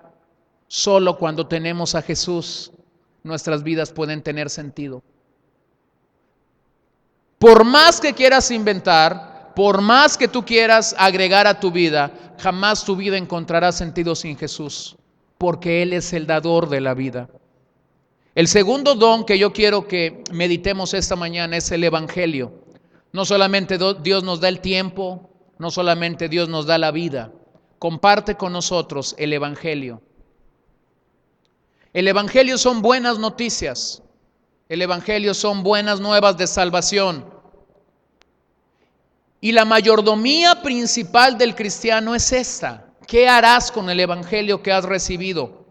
solo cuando tenemos a Jesús, nuestras vidas pueden tener sentido. Por más que quieras inventar, por más que tú quieras agregar a tu vida, jamás tu vida encontrará sentido sin Jesús, porque Él es el dador de la vida. El segundo don que yo quiero que meditemos esta mañana es el Evangelio. No solamente Dios nos da el tiempo, no solamente Dios nos da la vida. Comparte con nosotros el Evangelio. El Evangelio son buenas noticias. El Evangelio son buenas nuevas de salvación. Y la mayordomía principal del cristiano es esta: ¿qué harás con el Evangelio que has recibido?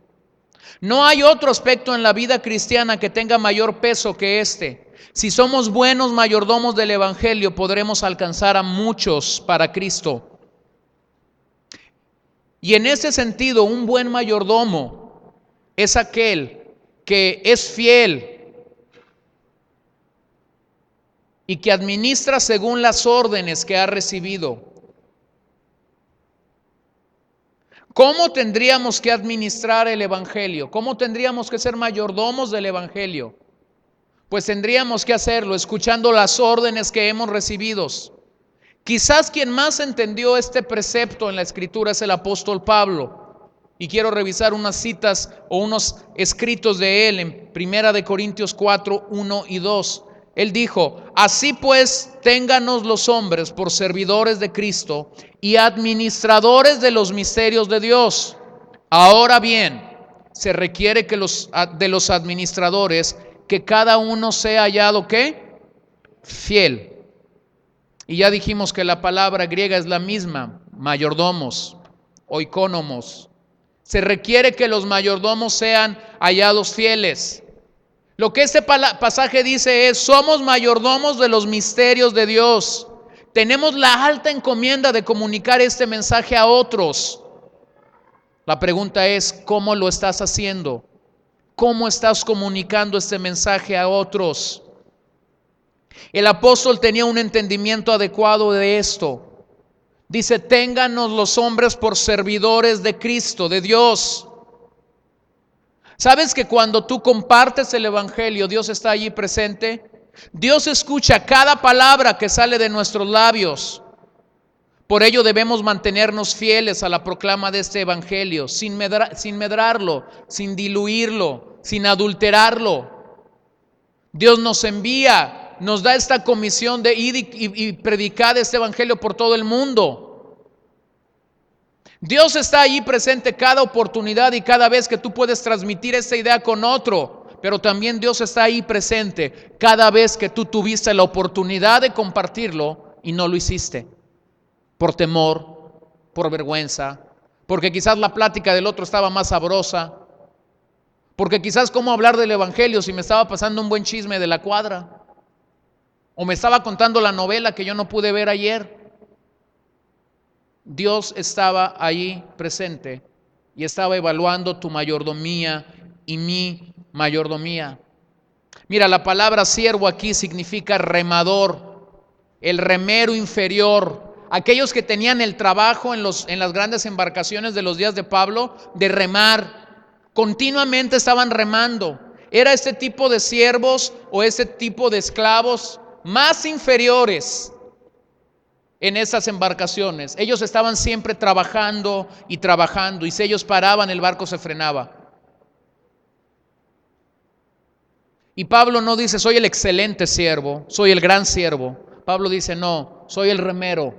No hay otro aspecto en la vida cristiana que tenga mayor peso que este. Si somos buenos mayordomos del Evangelio, podremos alcanzar a muchos para Cristo. Y en ese sentido, un buen mayordomo es aquel que es fiel y que administra según las órdenes que ha recibido. ¿Cómo tendríamos que administrar el Evangelio? ¿Cómo tendríamos que ser mayordomos del Evangelio? Pues tendríamos que hacerlo escuchando las órdenes que hemos recibido. Quizás quien más entendió este precepto en la Escritura es el apóstol Pablo. Y quiero revisar unas citas o unos escritos de él en 1 Corintios 4, 1 y 2. Él dijo: así pues, ténganos los hombres por servidores de Cristo y administradores de los misterios de Dios. Ahora bien, se requiere que de los administradores que cada uno sea hallado ¿qué? Fiel. Y ya dijimos que la palabra griega es la misma: mayordomos, oikónomos. Se requiere que los mayordomos sean hallados fieles. Lo que este pasaje dice es: somos mayordomos de los misterios de Dios. Tenemos la alta encomienda de comunicar este mensaje a otros. La pregunta es: ¿cómo lo estás haciendo? ¿Cómo estás comunicando este mensaje a otros? El apóstol tenía un entendimiento adecuado de esto. Dice: ténganos los hombres por servidores de Cristo, de Dios. ¿Sabes que cuando tú compartes el evangelio, Dios está allí presente? Dios escucha cada palabra que sale de nuestros labios. Por ello debemos mantenernos fieles a la proclama de este evangelio, sin medrarlo, sin diluirlo, sin adulterarlo. Dios nos envía, nos da esta comisión de ir y predicar este evangelio por todo el mundo. Dios está allí presente cada oportunidad y cada vez que tú puedes transmitir esta idea con otro, pero también Dios está ahí presente cada vez que tú tuviste la oportunidad de compartirlo y no lo hiciste, por temor, por vergüenza, porque quizás la plática del otro estaba más sabrosa, porque quizás cómo hablar del evangelio si me estaba pasando un buen chisme de la cuadra, o me estaba contando la novela que yo no pude ver ayer. Dios estaba allí presente y estaba evaluando tu mayordomía y mi mayordomía. Mira, la palabra siervo aquí significa remador, el remero inferior. Aquellos que tenían el trabajo en las grandes embarcaciones de los días de Pablo, de remar, continuamente estaban remando. Era este tipo de siervos o este tipo de esclavos más inferiores en esas embarcaciones. Ellos estaban siempre trabajando y trabajando, y si ellos paraban, el barco se frenaba. Y Pablo no dice, soy el excelente siervo, soy el gran siervo. Pablo dice, no, soy el remero,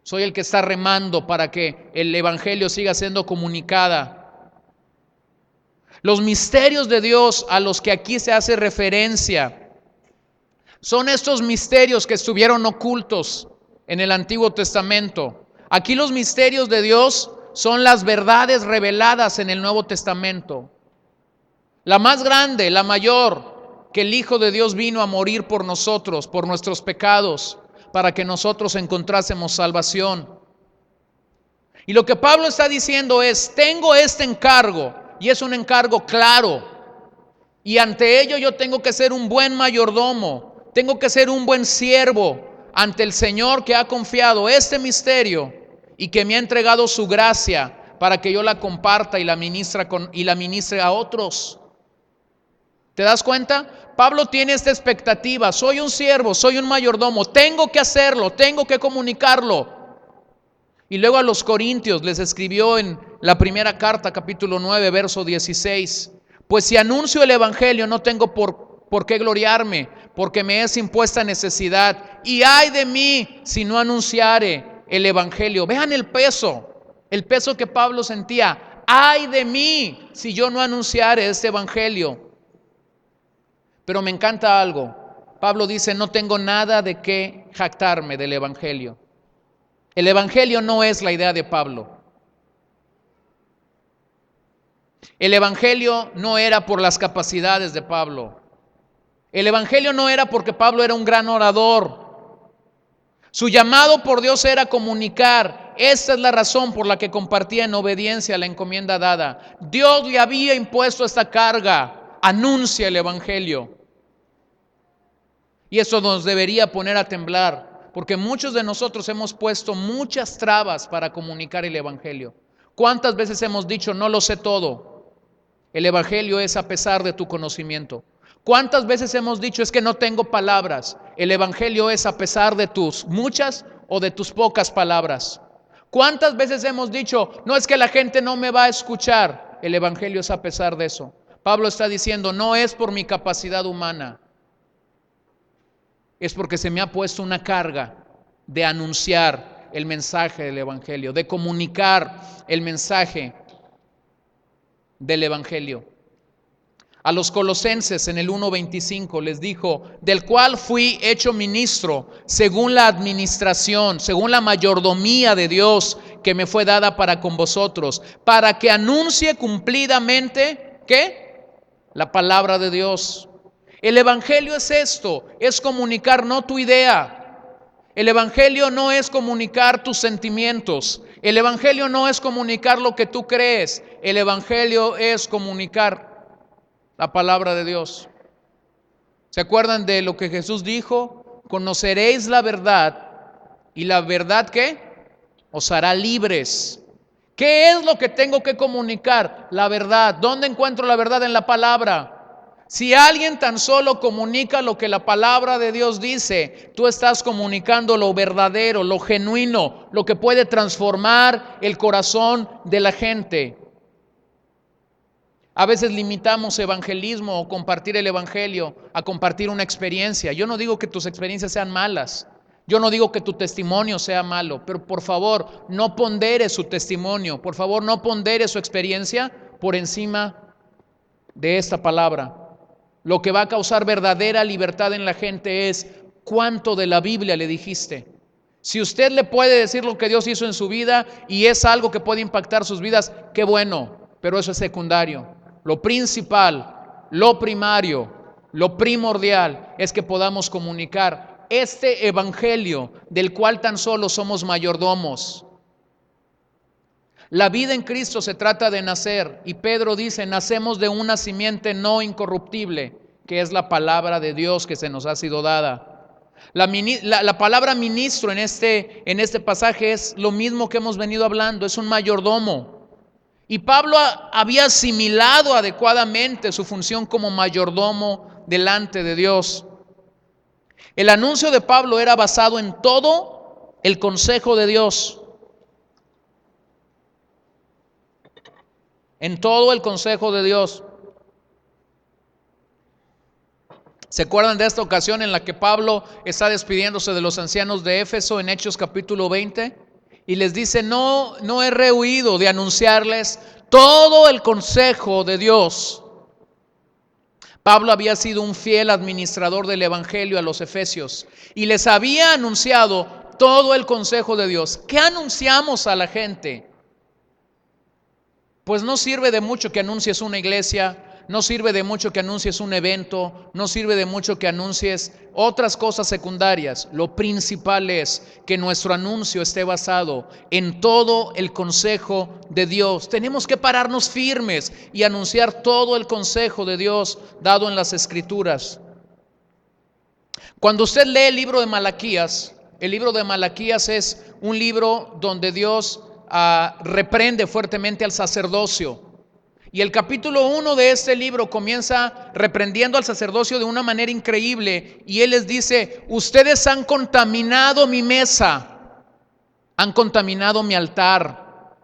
soy el que está remando para que el evangelio siga siendo comunicada. Los misterios de Dios a los que aquí se hace referencia son estos misterios que estuvieron ocultos en el Antiguo Testamento. Aquí los misterios de Dios son las verdades reveladas en el Nuevo Testamento. La más grande, la mayor, que el Hijo de Dios vino a morir por nosotros, por nuestros pecados, para que nosotros encontrásemos salvación. Y lo que Pablo está diciendo es, tengo este encargo, y es un encargo claro, y ante ello yo tengo que ser un buen mayordomo, tengo que ser un buen siervo ante el Señor que ha confiado este misterio y que me ha entregado su gracia para que yo la comparta y la ministre a otros. ¿Te das cuenta? Pablo tiene esta expectativa, soy un siervo, soy un mayordomo, tengo que hacerlo, tengo que comunicarlo. Y luego a los Corintios les escribió en la primera carta, capítulo 9, verso 16, pues si anuncio el evangelio no tengo por qué gloriarme, porque me es impuesta necesidad, y ay de mí si no anunciare el evangelio. Vean el peso que Pablo sentía, ay de mí si yo no anunciare este evangelio. Pero me encanta algo, Pablo dice, no tengo nada de qué jactarme del evangelio. El evangelio no es la idea de Pablo. El evangelio no era por las capacidades de Pablo. El evangelio no era porque Pablo era un gran orador. Su llamado por Dios era comunicar. Esta es la razón por la que compartía en obediencia a la encomienda dada. Dios le había impuesto esta carga. Anuncia el evangelio. Y eso nos debería poner a temblar, porque muchos de nosotros hemos puesto muchas trabas para comunicar el evangelio. ¿Cuántas veces hemos dicho, no lo sé todo? El evangelio es a pesar de tu conocimiento. ¿Cuántas veces hemos dicho, es que no tengo palabras? El evangelio es a pesar de tus muchas o de tus pocas palabras. ¿Cuántas veces hemos dicho, no es que la gente no me va a escuchar? El evangelio es a pesar de eso. Pablo está diciendo, no es por mi capacidad humana, es porque se me ha puesto una carga de anunciar el mensaje del evangelio, de comunicar el mensaje del evangelio. A los colosenses en el 1:25 les dijo, del cual fui hecho ministro según la administración, según la mayordomía de Dios que me fue dada para con vosotros, para que anuncie cumplidamente, ¿qué? La palabra de Dios. El evangelio es esto, es comunicar no tu idea. El evangelio no es comunicar tus sentimientos. El evangelio no es comunicar lo que tú crees. El evangelio es comunicar la palabra de Dios. ¿Se acuerdan de lo que Jesús dijo? Conoceréis la verdad y la verdad ¿qué? Os hará libres. ¿Qué es lo que tengo que comunicar? La verdad. ¿Dónde encuentro la verdad? En la palabra. Si alguien tan solo comunica lo que la palabra de Dios dice, tú estás comunicando lo verdadero, lo genuino, lo que puede transformar el corazón de la gente. A veces limitamos evangelismo o compartir el evangelio a compartir una experiencia. Yo no digo que tus experiencias sean malas. Yo no digo que tu testimonio sea malo, pero por favor, no pondere su testimonio. Por favor, no pondere su experiencia por encima de esta palabra. Lo que va a causar verdadera libertad en la gente es cuánto de la Biblia le dijiste. Si usted le puede decir lo que Dios hizo en su vida y es algo que puede impactar sus vidas, qué bueno, pero eso es secundario. Lo principal, lo primario, lo primordial es que podamos comunicar este evangelio del cual tan solo somos mayordomos. La vida en Cristo se trata de nacer, y Pedro dice, nacemos de una simiente no incorruptible, que es la palabra de Dios que se nos ha sido dada. La palabra ministro en este pasaje es lo mismo que hemos venido hablando, es un mayordomo. Y Pablo había asimilado adecuadamente su función como mayordomo delante de Dios. El anuncio de Pablo era basado en todo el consejo de Dios. En todo el consejo de Dios. ¿Se acuerdan de esta ocasión en la que Pablo está despidiéndose de los ancianos de Éfeso en Hechos capítulo 20? Y les dice, no he rehuido de anunciarles todo el consejo de Dios. Pablo había sido un fiel administrador del evangelio a los efesios y les había anunciado todo el consejo de Dios. ¿Qué anunciamos a la gente? Pues no sirve de mucho que anuncies una iglesia, no sirve de mucho que anuncies un evento, no sirve de mucho que anuncies otras cosas secundarias. Lo principal es que nuestro anuncio esté basado en todo el consejo de Dios. Tenemos que pararnos firmes y anunciar todo el consejo de Dios dado en las Escrituras. Cuando usted lee el libro de Malaquías es un libro donde Dios reprende fuertemente al sacerdocio. Y el capítulo 1 de este libro comienza reprendiendo al sacerdocio de una manera increíble. Y él les dice, ustedes han contaminado mi mesa, han contaminado mi altar.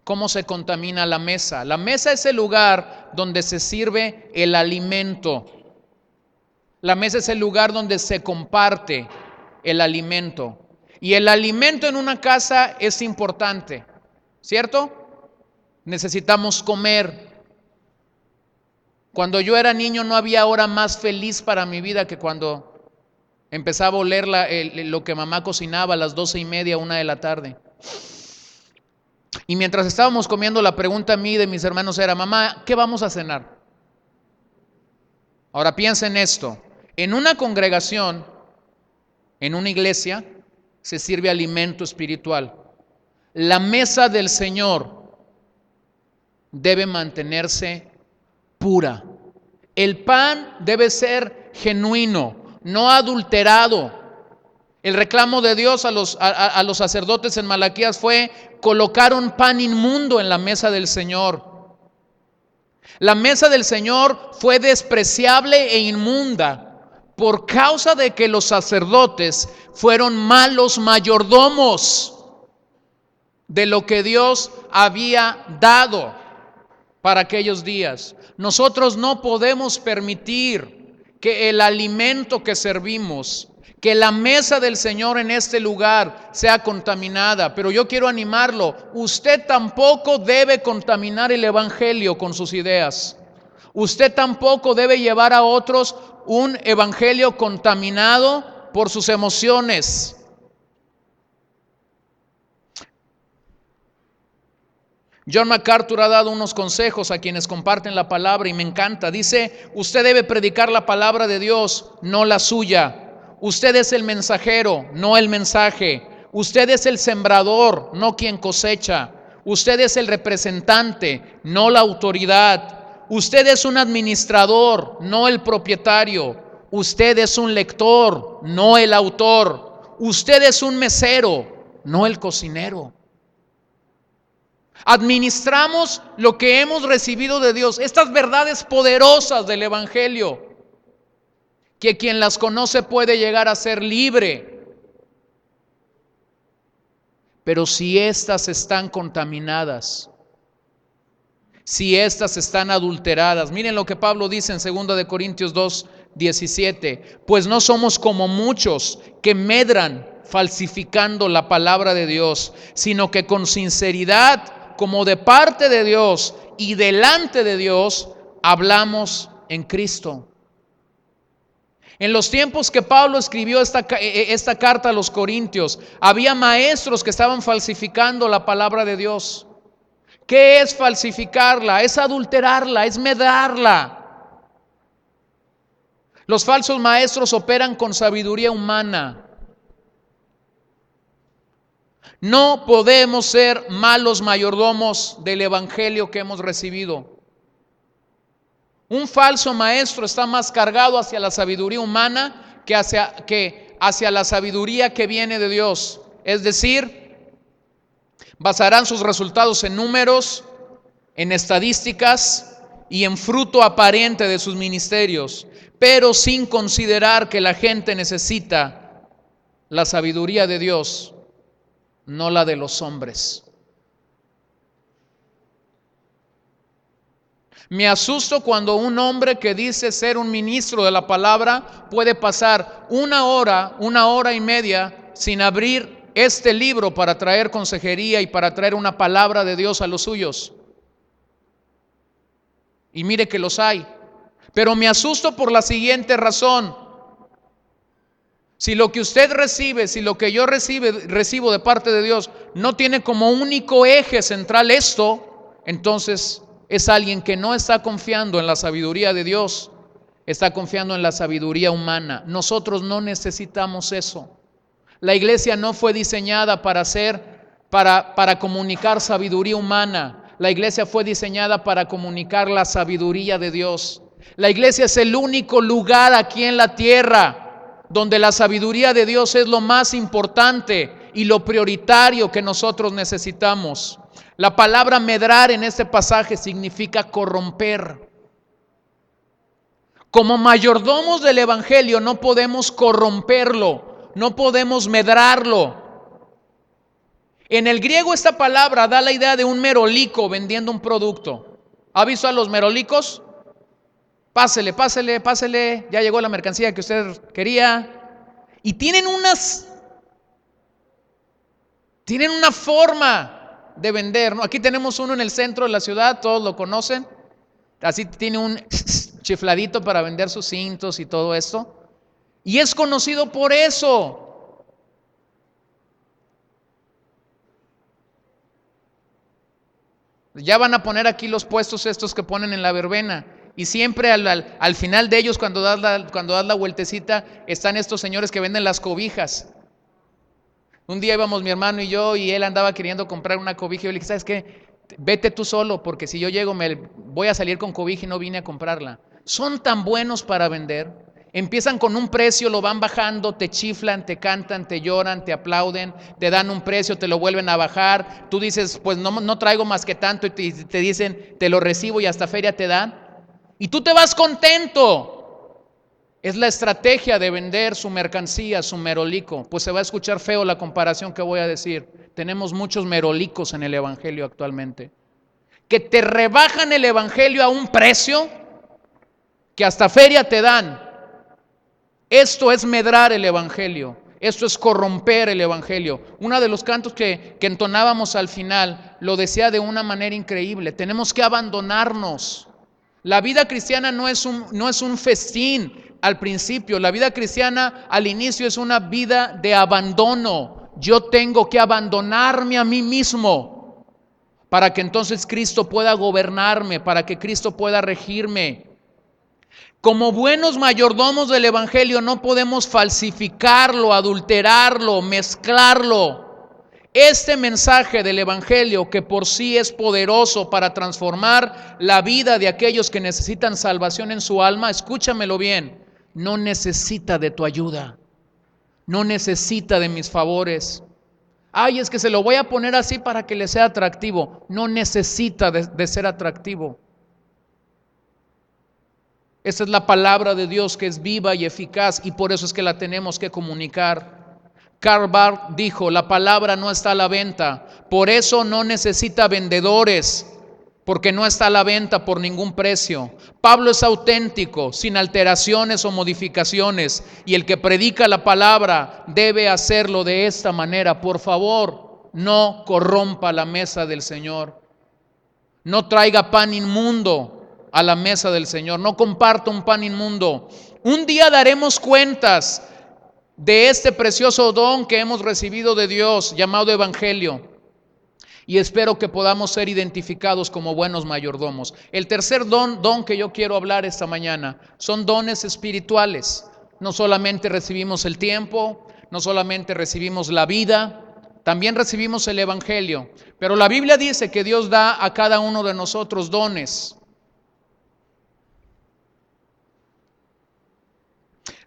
¿Cómo se contamina la mesa? La mesa es el lugar donde se sirve el alimento. La mesa es el lugar donde se comparte el alimento. Y el alimento en una casa es importante, ¿cierto? Necesitamos comer. Cuando yo era niño no había hora más feliz para mi vida que cuando empezaba a oler lo que mamá cocinaba a las 12:30, 1 de la tarde. Y mientras estábamos comiendo, la pregunta a mí y de mis hermanos era, mamá, ¿qué vamos a cenar? Ahora piensa en esto. En una congregación, en una iglesia, se sirve alimento espiritual. La mesa del Señor debe mantenerse pura. El pan debe ser genuino, no adulterado. El reclamo de Dios a los sacerdotes en Malaquías fue: colocaron pan inmundo en la mesa del Señor. La mesa del Señor fue despreciable e inmunda por causa de que los sacerdotes fueron malos mayordomos de lo que Dios había dado para aquellos días. Nosotros no podemos permitir que el alimento que servimos, que la mesa del Señor en este lugar sea contaminada. Pero yo quiero animarlo, usted tampoco debe contaminar el evangelio con sus ideas. Usted tampoco debe llevar a otros un evangelio contaminado por sus emociones. John MacArthur ha dado unos consejos a quienes comparten la palabra y me encanta. Dice, usted debe predicar la palabra de Dios, no la suya. Usted es el mensajero, no el mensaje. Usted es el sembrador, no quien cosecha. Usted es el representante, no la autoridad. Usted es un administrador, no el propietario. Usted es un lector, no el autor. Usted es un mesero, no el cocinero. Administramos lo que hemos recibido de Dios, estas verdades poderosas del Evangelio, que quien las conoce puede llegar a ser libre. Pero si éstas están contaminadas, si éstas están adulteradas, miren lo que Pablo dice en 2 de Corintios 2:17, pues no somos como muchos que medran falsificando la palabra de Dios, sino que con sinceridad, como de parte de Dios y delante de Dios, hablamos en Cristo. En los tiempos que Pablo escribió esta carta a los Corintios, había maestros que estaban falsificando la palabra de Dios. ¿Qué es falsificarla? Es adulterarla, es medrarla. Los falsos maestros operan con sabiduría humana. No podemos ser malos mayordomos del evangelio que hemos recibido. Un falso maestro está más cargado hacia la sabiduría humana que hacia la sabiduría que viene de Dios. Es decir, basarán sus resultados en números, en estadísticas y en fruto aparente de sus ministerios, pero sin considerar que la gente necesita la sabiduría de Dios, no la de los hombres. Me asusto cuando un hombre que dice ser un ministro de la palabra puede pasar una hora y media sin abrir este libro para traer consejería y para traer una palabra de Dios a los suyos. Y mire que los hay. Pero me asusto por la siguiente razón. Si lo que usted recibe, si lo que yo recibo de parte de Dios no tiene como único eje central esto, entonces es alguien que no está confiando en la sabiduría de Dios, está confiando en la sabiduría humana. Nosotros no necesitamos eso. La iglesia no fue diseñada para comunicar sabiduría humana. La iglesia fue diseñada para comunicar la sabiduría de Dios. La iglesia es el único lugar aquí en la tierra donde la sabiduría de Dios es lo más importante y lo prioritario que nosotros necesitamos. La palabra medrar en este pasaje significa corromper. Como mayordomos del evangelio no podemos corromperlo, no podemos medrarlo. En el griego esta palabra da la idea de un merolico vendiendo un producto. ¿Ha visto a los merolicos? Pásele, ya llegó la mercancía que usted quería. Y tienen una forma de vender, ¿no? Aquí tenemos uno en el centro de la ciudad, todos lo conocen. Así tiene un chifladito para vender sus cintos y todo esto. Y es conocido por eso. Ya van a poner aquí los puestos estos que ponen en la verbena. Y siempre al final de ellos, cuando das la vueltecita, están estos señores que venden las cobijas. Un día íbamos mi hermano y yo, y él andaba queriendo comprar una cobija. Y yo le dije, ¿sabes qué? Vete tú solo, porque si yo llego voy a salir con cobija y no vine a comprarla. Son tan buenos para vender. Empiezan con un precio, lo van bajando, te chiflan, te cantan, te lloran, te aplauden, te dan un precio, te lo vuelven a bajar. Tú dices, pues no traigo más que tanto, y te dicen, te lo recibo, y hasta feria te dan. Y tú te vas contento. Es la estrategia de vender su mercancía, su merolico. Pues se va a escuchar feo la comparación que voy a decir. Tenemos muchos merolicos en el evangelio actualmente, que te rebajan el evangelio a un precio que hasta feria te dan. Esto es medrar el evangelio. Esto es corromper el evangelio. Uno de los cantos que entonábamos al final lo decía de una manera increíble. Tenemos que abandonarnos. La vida cristiana no es un festín al principio. La vida cristiana al inicio es una vida de abandono. Yo tengo que abandonarme a mí mismo para que entonces Cristo pueda gobernarme, para que Cristo pueda regirme. Como buenos mayordomos del evangelio no podemos falsificarlo, adulterarlo, mezclarlo. Este mensaje del evangelio, que por sí es poderoso para transformar la vida de aquellos que necesitan salvación en su alma, escúchamelo bien, no necesita de tu ayuda, no necesita de mis favores. Ay, es que se lo voy a poner así para que le sea atractivo. No necesita de ser atractivo. Esta es la palabra de Dios que es viva y eficaz y por eso es que la tenemos que comunicar. Karl Barth dijo, la palabra no está a la venta, por eso no necesita vendedores, porque no está a la venta por ningún precio. Pablo es auténtico, sin alteraciones o modificaciones, y el que predica la palabra debe hacerlo de esta manera. Por favor, no corrompa la mesa del Señor. No traiga pan inmundo a la mesa del Señor. No comparta un pan inmundo. Un día daremos cuentas de este precioso don que hemos recibido de Dios llamado Evangelio. Y espero que podamos ser identificados como buenos mayordomos. El tercer don que yo quiero hablar esta mañana son dones espirituales. No solamente recibimos el tiempo, no solamente recibimos la vida, también recibimos el Evangelio. Pero la Biblia dice que Dios da a cada uno de nosotros dones.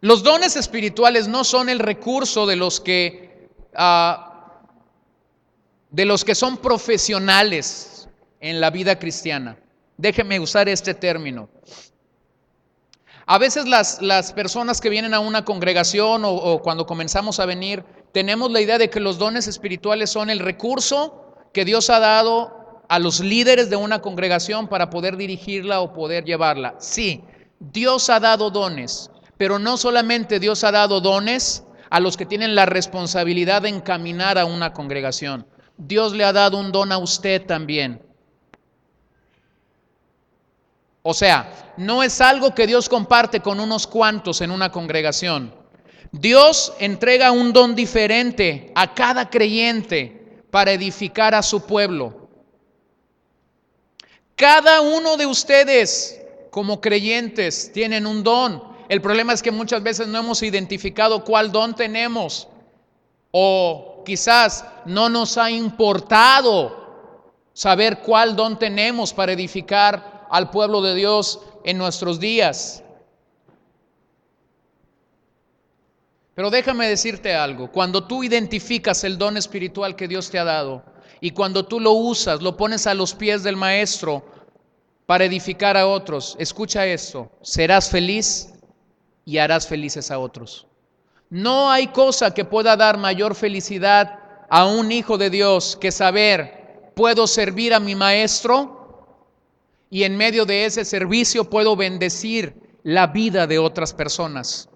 Los dones espirituales no son el recurso de los que son profesionales en la vida cristiana. Déjeme usar este término. A veces las personas que vienen a una congregación o cuando comenzamos a venir, tenemos la idea de que los dones espirituales son el recurso que Dios ha dado a los líderes de una congregación para poder dirigirla o poder llevarla. Sí, Dios ha dado dones, pero no solamente Dios ha dado dones a los que tienen la responsabilidad de encaminar a una congregación. Dios le ha dado un don a usted también. O sea, no es algo que Dios comparte con unos cuantos en una congregación. Dios entrega un don diferente a cada creyente para edificar a su pueblo. Cada uno de ustedes como creyentes tienen un don. El problema es que muchas veces no hemos identificado cuál don tenemos o quizás no nos ha importado saber cuál don tenemos para edificar al pueblo de Dios en nuestros días. Pero déjame decirte algo, cuando tú identificas el don espiritual que Dios te ha dado y cuando tú lo usas, lo pones a los pies del maestro para edificar a otros, escucha esto, serás feliz y harás felices a otros. No hay cosa que pueda dar mayor felicidad a un hijo de Dios que saber, puedo servir a mi maestro y en medio de ese servicio puedo bendecir la vida de otras personas.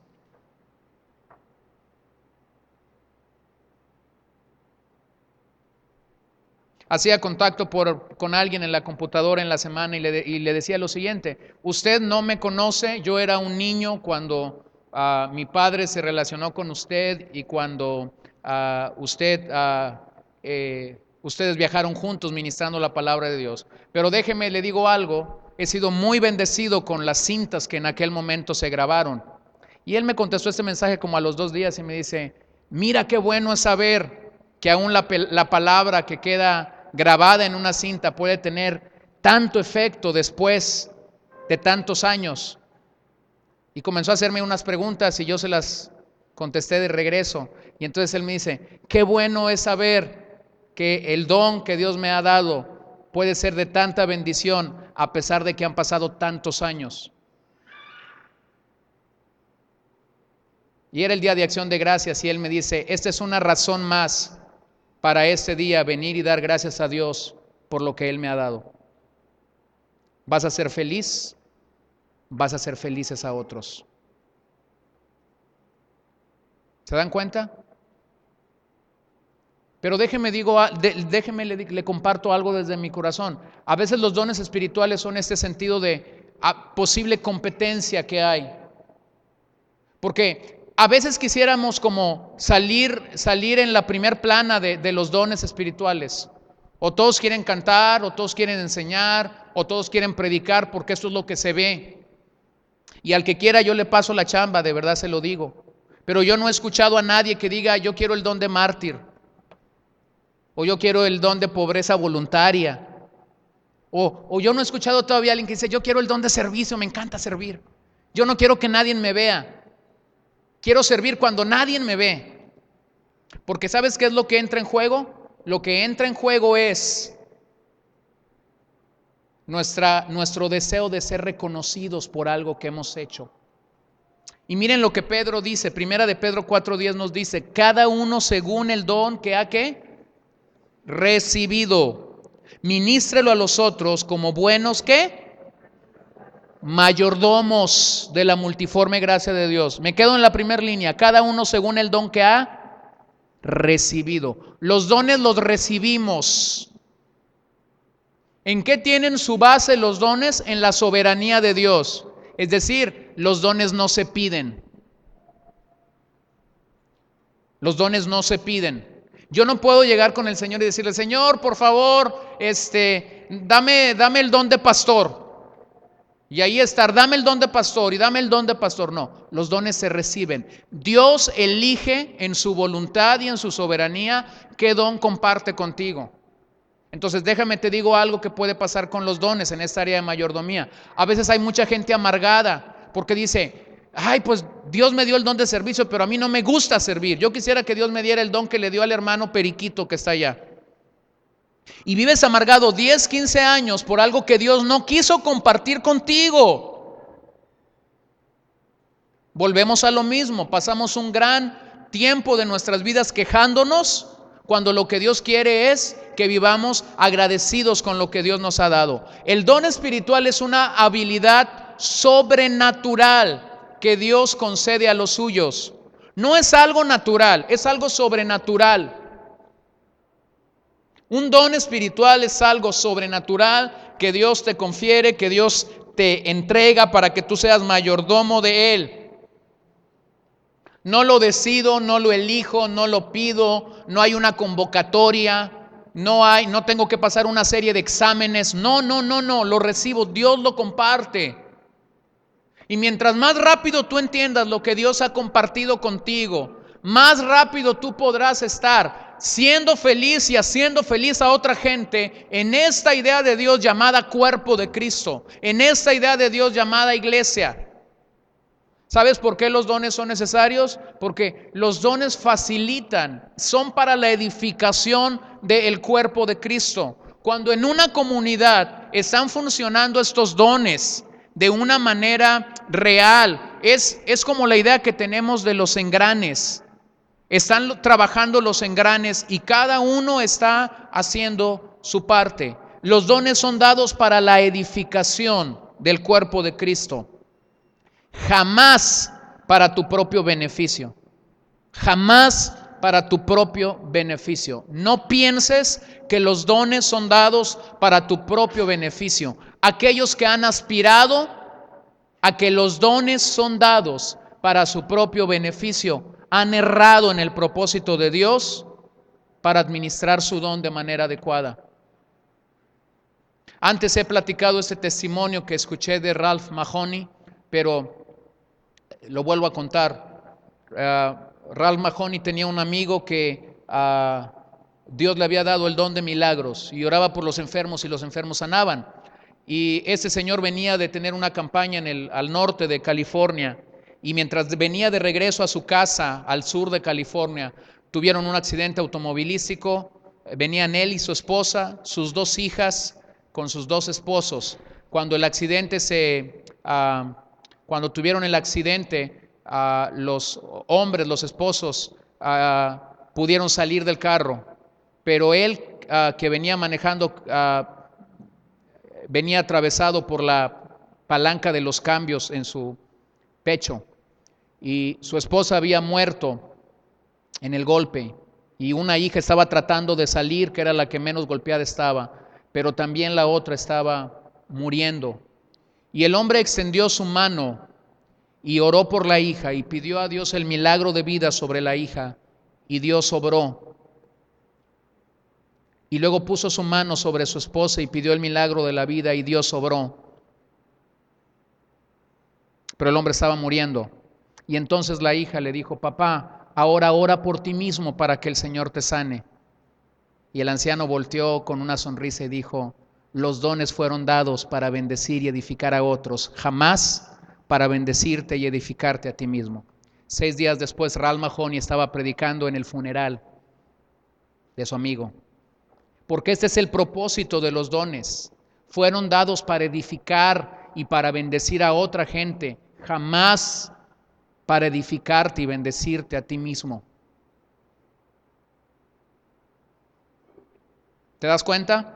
Hacía contacto con alguien en la computadora en la semana y le decía lo siguiente, usted no me conoce, yo era un niño cuando mi padre se relacionó con usted y cuando ustedes viajaron juntos ministrando la palabra de Dios. Pero déjeme, le digo algo, he sido muy bendecido con las cintas que en aquel momento se grabaron. Y él me contestó este mensaje como a los 2 días y me dice, mira qué bueno es saber que aún la palabra que queda grabada en una cinta puede tener tanto efecto después de tantos años. Y comenzó a hacerme unas preguntas y yo se las contesté de regreso. Y entonces él me dice, qué bueno es saber que el don que Dios me ha dado puede ser de tanta bendición a pesar de que han pasado tantos años. Y era el día de Acción de Gracias y él me dice, esta es una razón más para este día venir y dar gracias a Dios por lo que Él me ha dado. ¿Vas a ser feliz? Vas a ser felices a otros. ¿Se dan cuenta? Pero déjeme le comparto algo desde mi corazón. A veces los dones espirituales son este sentido de posible competencia que hay. Porque a veces quisiéramos como salir en la primer plana de los dones espirituales. O todos quieren cantar, o todos quieren enseñar, o todos quieren predicar, porque eso es lo que se ve. Y al que quiera yo le paso la chamba, de verdad se lo digo. Pero yo no he escuchado a nadie que diga, yo quiero el don de mártir. O yo quiero el don de pobreza voluntaria. O yo no he escuchado todavía a alguien que dice, yo quiero el don de servicio, me encanta servir. Yo no quiero que nadie me vea. Quiero servir cuando nadie me ve. Porque ¿sabes qué es lo que entra en juego? Lo que entra en juego es nuestro deseo de ser reconocidos por algo que hemos hecho. Y miren lo que Pedro dice, primera de Pedro 4:10 nos dice, cada uno según el don que ha recibido, ministrelo a los otros como buenos mayordomos de la multiforme gracia de Dios. Me quedo en la primera línea, cada uno según el don que ha recibido. Los dones los recibimos. ¿En qué tienen su base los dones? En la soberanía de Dios. Es decir, los dones no se piden. Los dones no se piden. Yo no puedo llegar con el Señor y decirle, Señor, por favor, dame el don de pastor. Y ahí estar, dame el don de pastor y dame el don de pastor. No, los dones se reciben. Dios elige en su voluntad y en su soberanía qué don comparte contigo. Entonces déjame te digo algo que puede pasar con los dones en esta área de mayordomía. A veces hay mucha gente amargada porque dice, ay, pues Dios me dio el don de servicio, pero a mí no me gusta servir. Yo quisiera que Dios me diera el don que le dio al hermano Periquito que está allá. Y vives amargado 10, 15 años por algo que Dios no quiso compartir contigo. Volvemos a lo mismo, pasamos un gran tiempo de nuestras vidas quejándonos cuando lo que Dios quiere es que vivamos agradecidos con lo que Dios nos ha dado. El don espiritual es una habilidad sobrenatural que Dios concede a los suyos. No es algo natural, es algo sobrenatural. Un don espiritual es algo sobrenatural que Dios te confiere, que Dios te entrega para que tú seas mayordomo de Él. No lo decido, no lo elijo, no lo pido, no hay una convocatoria, no tengo que pasar una serie de exámenes. No, lo recibo, Dios lo comparte. Y mientras más rápido tú entiendas lo que Dios ha compartido contigo, más rápido tú podrás estar siendo feliz y haciendo feliz a otra gente en esta idea de Dios llamada cuerpo de Cristo, en esta idea de Dios llamada iglesia. ¿Sabes por qué los dones son necesarios? Porque los dones facilitan, son para la edificación del cuerpo de Cristo. Cuando en una comunidad están funcionando estos dones de una manera real, es como la idea que tenemos de los engranes. Están trabajando los engranes y cada uno está haciendo su parte. Los dones son dados para la edificación del cuerpo de Cristo. Jamás para tu propio beneficio. Jamás para tu propio beneficio. No pienses que los dones son dados para tu propio beneficio. Aquellos que han aspirado a que los dones son dados para su propio beneficio han errado en el propósito de Dios para administrar su don de manera adecuada. Antes he platicado este testimonio que escuché de Ralph Mahoney, pero lo vuelvo a contar. Ralph Mahoney tenía un amigo que Dios le había dado el don de milagros y oraba por los enfermos y los enfermos sanaban. Y ese señor venía de tener una campaña al norte de California y mientras venía de regreso a su casa al sur de California, tuvieron un accidente automovilístico. Venían él y su esposa, sus 2 hijas con sus 2 esposos. Cuando tuvieron el accidente, los hombres, los esposos, pudieron salir del carro, pero él que venía manejando venía atravesado por la palanca de los cambios en su pecho y su esposa había muerto en el golpe y una hija estaba tratando de salir, que era la que menos golpeada estaba, pero también la otra estaba muriendo. Y el hombre extendió su mano y oró por la hija y pidió a Dios el milagro de vida sobre la hija y Dios obró. Y luego puso su mano sobre su esposa y pidió el milagro de la vida y Dios obró. Pero el hombre estaba muriendo. Y entonces la hija le dijo, papá, ahora ora por ti mismo para que el Señor te sane. Y el anciano volteó con una sonrisa y dijo, los dones fueron dados para bendecir y edificar a otros, jamás para bendecirte y edificarte a ti mismo. 6 días después, Ral Mahoney estaba predicando en el funeral de su amigo. Porque este es el propósito de los dones. Fueron dados para edificar y para bendecir a otra gente, jamás para edificarte y bendecirte a ti mismo. ¿Te das cuenta?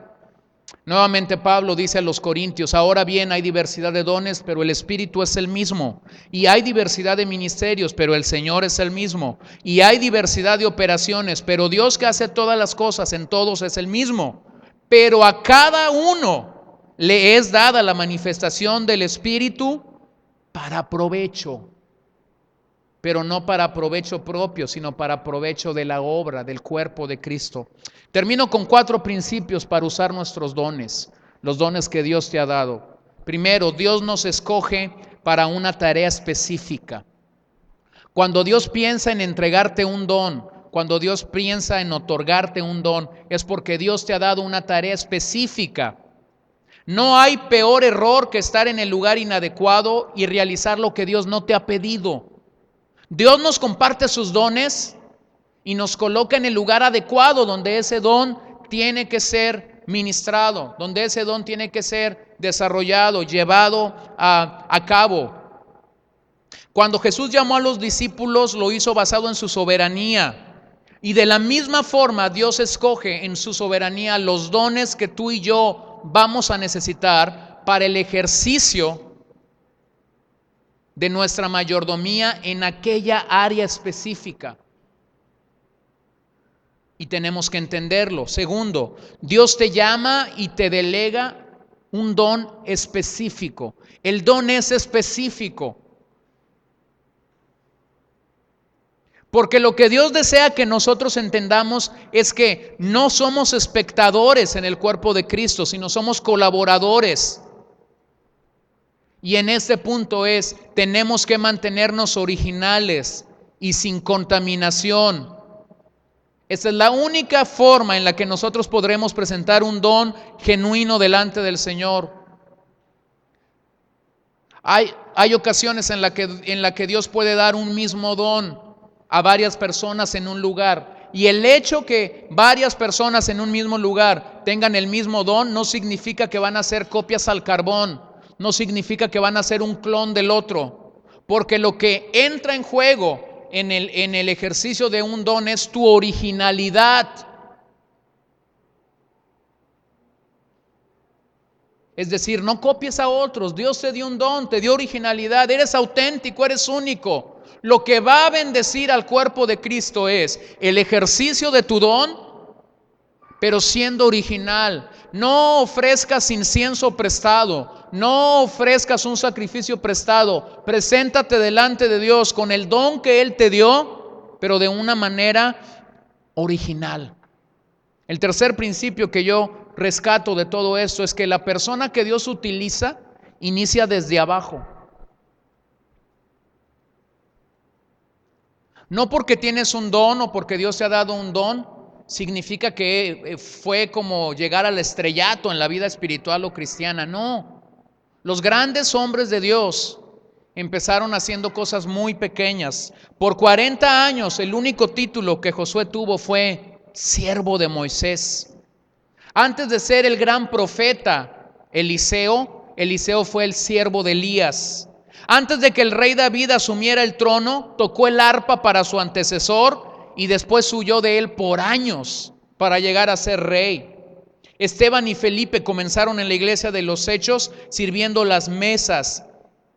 Nuevamente Pablo dice a los corintios: ahora bien, hay diversidad de dones, pero el Espíritu es el mismo. Y hay diversidad de ministerios, pero el Señor es el mismo. Y hay diversidad de operaciones, pero Dios, que hace todas las cosas en todos, es el mismo. Pero a cada uno le es dada la manifestación del Espíritu para provecho. Pero no para provecho propio, sino para provecho de la obra, del cuerpo de Cristo. Termino con 4 principios para usar nuestros dones, los dones que Dios te ha dado. Primero, Dios nos escoge para una tarea específica. Cuando Dios piensa en entregarte un don, cuando Dios piensa en otorgarte un don, es porque Dios te ha dado una tarea específica. No hay peor error que estar en el lugar inadecuado y realizar lo que Dios no te ha pedido. Dios nos comparte sus dones y nos coloca en el lugar adecuado donde ese don tiene que ser ministrado, donde ese don tiene que ser desarrollado, llevado a cabo. Cuando Jesús llamó a los discípulos, lo hizo basado en su soberanía. Y de la misma forma, Dios escoge en su soberanía los dones que tú y yo vamos a necesitar para el ejercicio de nuestra mayordomía en aquella área específica. Y tenemos que entenderlo. Segundo, Dios te llama y te delega un don específico. El don es específico. Porque lo que Dios desea que nosotros entendamos es que no somos espectadores en el cuerpo de Cristo, sino somos colaboradores. Y en este punto tenemos que mantenernos originales y sin contaminación. Esta es la única forma en la que nosotros podremos presentar un don genuino delante del Señor. Hay ocasiones en la que Dios puede dar un mismo don a varias personas en un lugar. Y el hecho que varias personas en un mismo lugar tengan el mismo don no significa que van a ser copias al carbón. No significa que van a ser un clon del otro, porque lo que entra en juego en el ejercicio de un don es tu originalidad. Es decir, no copies a otros. Dios te dio un don, te dio originalidad, eres auténtico, eres único. Lo que va a bendecir al cuerpo de Cristo es el ejercicio de tu don, pero siendo original. No ofrezcas incienso prestado, no ofrezcas un sacrificio prestado. Preséntate delante de Dios con el don que Él te dio, pero de una manera original. El tercer principio que yo rescato de todo esto es que la persona que Dios utiliza inicia desde abajo. No porque tienes un don o porque Dios te ha dado un don, significa que fue como llegar al estrellato en la vida espiritual o cristiana. No, los grandes hombres de Dios empezaron haciendo cosas muy pequeñas. Por 40 años el único título que Josué tuvo fue siervo de Moisés. Antes de ser el gran profeta Eliseo fue el siervo de Elías. Antes de que el rey David asumiera el trono, tocó el arpa para su antecesor y después huyó de él por años para llegar a ser rey. Esteban y Felipe comenzaron en la iglesia de los Hechos sirviendo las mesas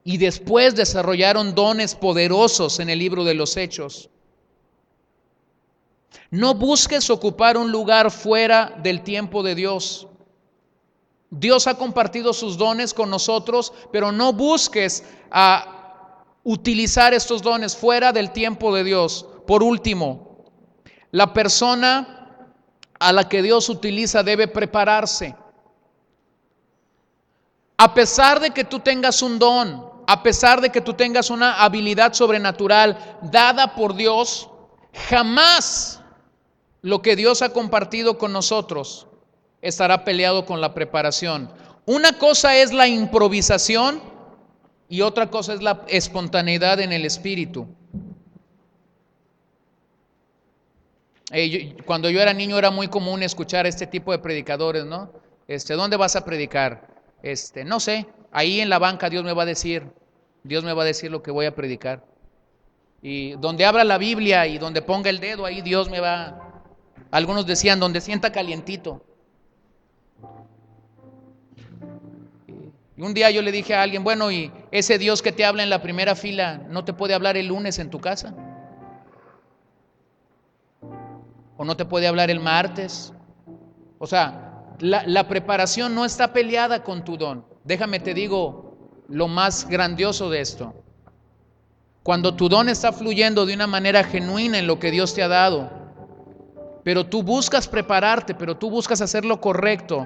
y después desarrollaron dones poderosos en el libro de los Hechos. No busques ocupar un lugar fuera del tiempo de Dios. Dios ha compartido sus dones con nosotros, pero no busques utilizar estos dones fuera del tiempo de Dios. Por último, la persona a la que Dios utiliza debe prepararse. A pesar de que tú tengas un don, a pesar de que tú tengas una habilidad sobrenatural dada por Dios, jamás lo que Dios ha compartido con nosotros estará peleado con la preparación. Una cosa es la improvisación y otra cosa es la espontaneidad en el espíritu. Cuando yo era niño era muy común escuchar este tipo de predicadores, ¿no? ¿Dónde vas a predicar? No sé, ahí en la banca Dios me va a decir lo que voy a predicar. Y donde abra la Biblia y donde ponga el dedo, ahí Dios me va. Algunos decían, donde sienta calientito. Y un día yo le dije a alguien, bueno, y ese Dios que te habla en la primera fila, ¿no te puede hablar el lunes en tu casa? ¿O no te puede hablar el martes? O sea, la preparación no está peleada con tu don. Déjame te digo lo más grandioso de esto. Cuando tu don está fluyendo de una manera genuina en lo que Dios te ha dado, pero tú buscas prepararte, pero tú buscas hacer lo correcto,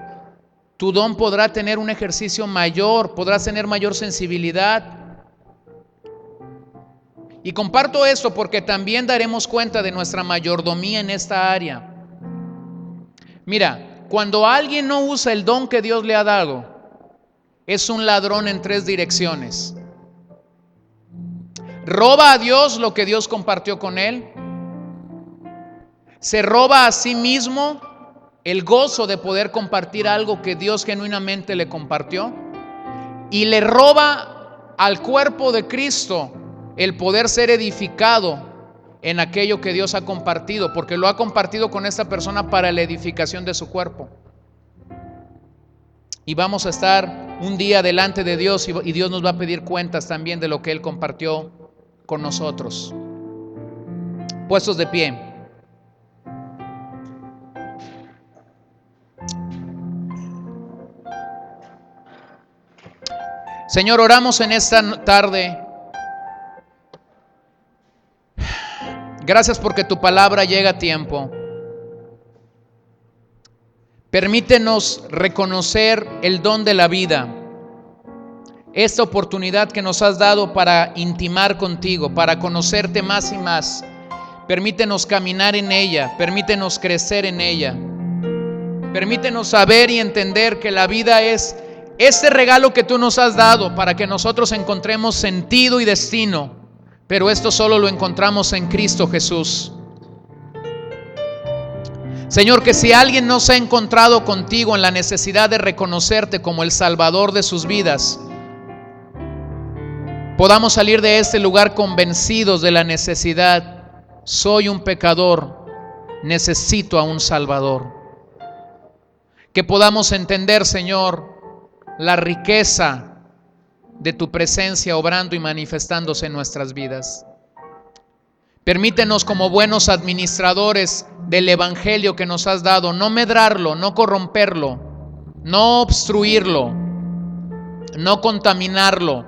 tu don podrá tener un ejercicio mayor, podrás tener mayor sensibilidad. Y comparto esto porque también daremos cuenta de nuestra mayordomía en esta área. Mira, cuando alguien no usa el don que Dios le ha dado, es un ladrón en 3 direcciones. Roba a Dios lo que Dios compartió con él. Se roba a sí mismo el gozo de poder compartir algo que Dios genuinamente le compartió. Y le roba al cuerpo de Cristo el poder ser edificado en aquello que Dios ha compartido, porque lo ha compartido con esta persona para la edificación de su cuerpo. Y vamos a estar un día delante de Dios y Dios nos va a pedir cuentas también de lo que Él compartió con nosotros. Puestos de pie. Señor, oramos en esta tarde. Gracias porque tu palabra llega a tiempo. Permítenos reconocer el don de la vida, esta oportunidad que nos has dado para intimar contigo, para conocerte más y más. Permítenos caminar en ella, permítenos crecer en ella. Permítenos saber y entender que la vida es este regalo que tú nos has dado para que nosotros encontremos sentido y destino, pero esto solo lo encontramos en Cristo Jesús. Señor, que si alguien no se ha encontrado contigo en la necesidad de reconocerte como el Salvador de sus vidas, podamos salir de este lugar convencidos de la necesidad. Soy un pecador, necesito a un Salvador. Que podamos entender, Señor, la riqueza de tu presencia obrando y manifestándose en nuestras vidas. Permítenos como buenos administradores del Evangelio que nos has dado, no medrarlo, no corromperlo, no obstruirlo, no contaminarlo,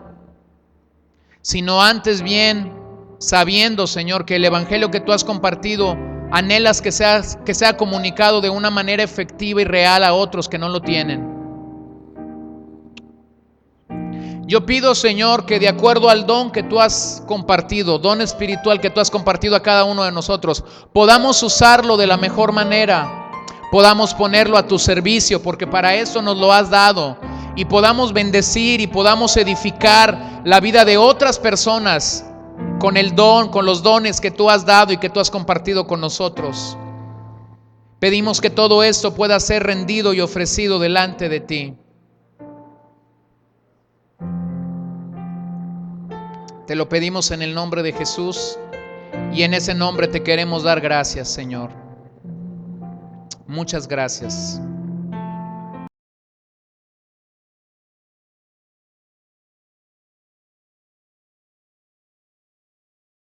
sino antes bien sabiendo, Señor, que el Evangelio que tú has compartido anhelas que sea comunicado de una manera efectiva y real a otros que no lo tienen. Yo pido, Señor, que de acuerdo al don que tú has compartido, don espiritual que tú has compartido a cada uno de nosotros, podamos usarlo de la mejor manera, podamos ponerlo a tu servicio, porque para eso nos lo has dado, y podamos bendecir y podamos edificar la vida de otras personas con el don, con los dones que tú has dado y que tú has compartido con nosotros. Pedimos que todo esto pueda ser rendido y ofrecido delante de ti. Te lo pedimos en el nombre de Jesús y en ese nombre te queremos dar gracias, Señor. Muchas gracias.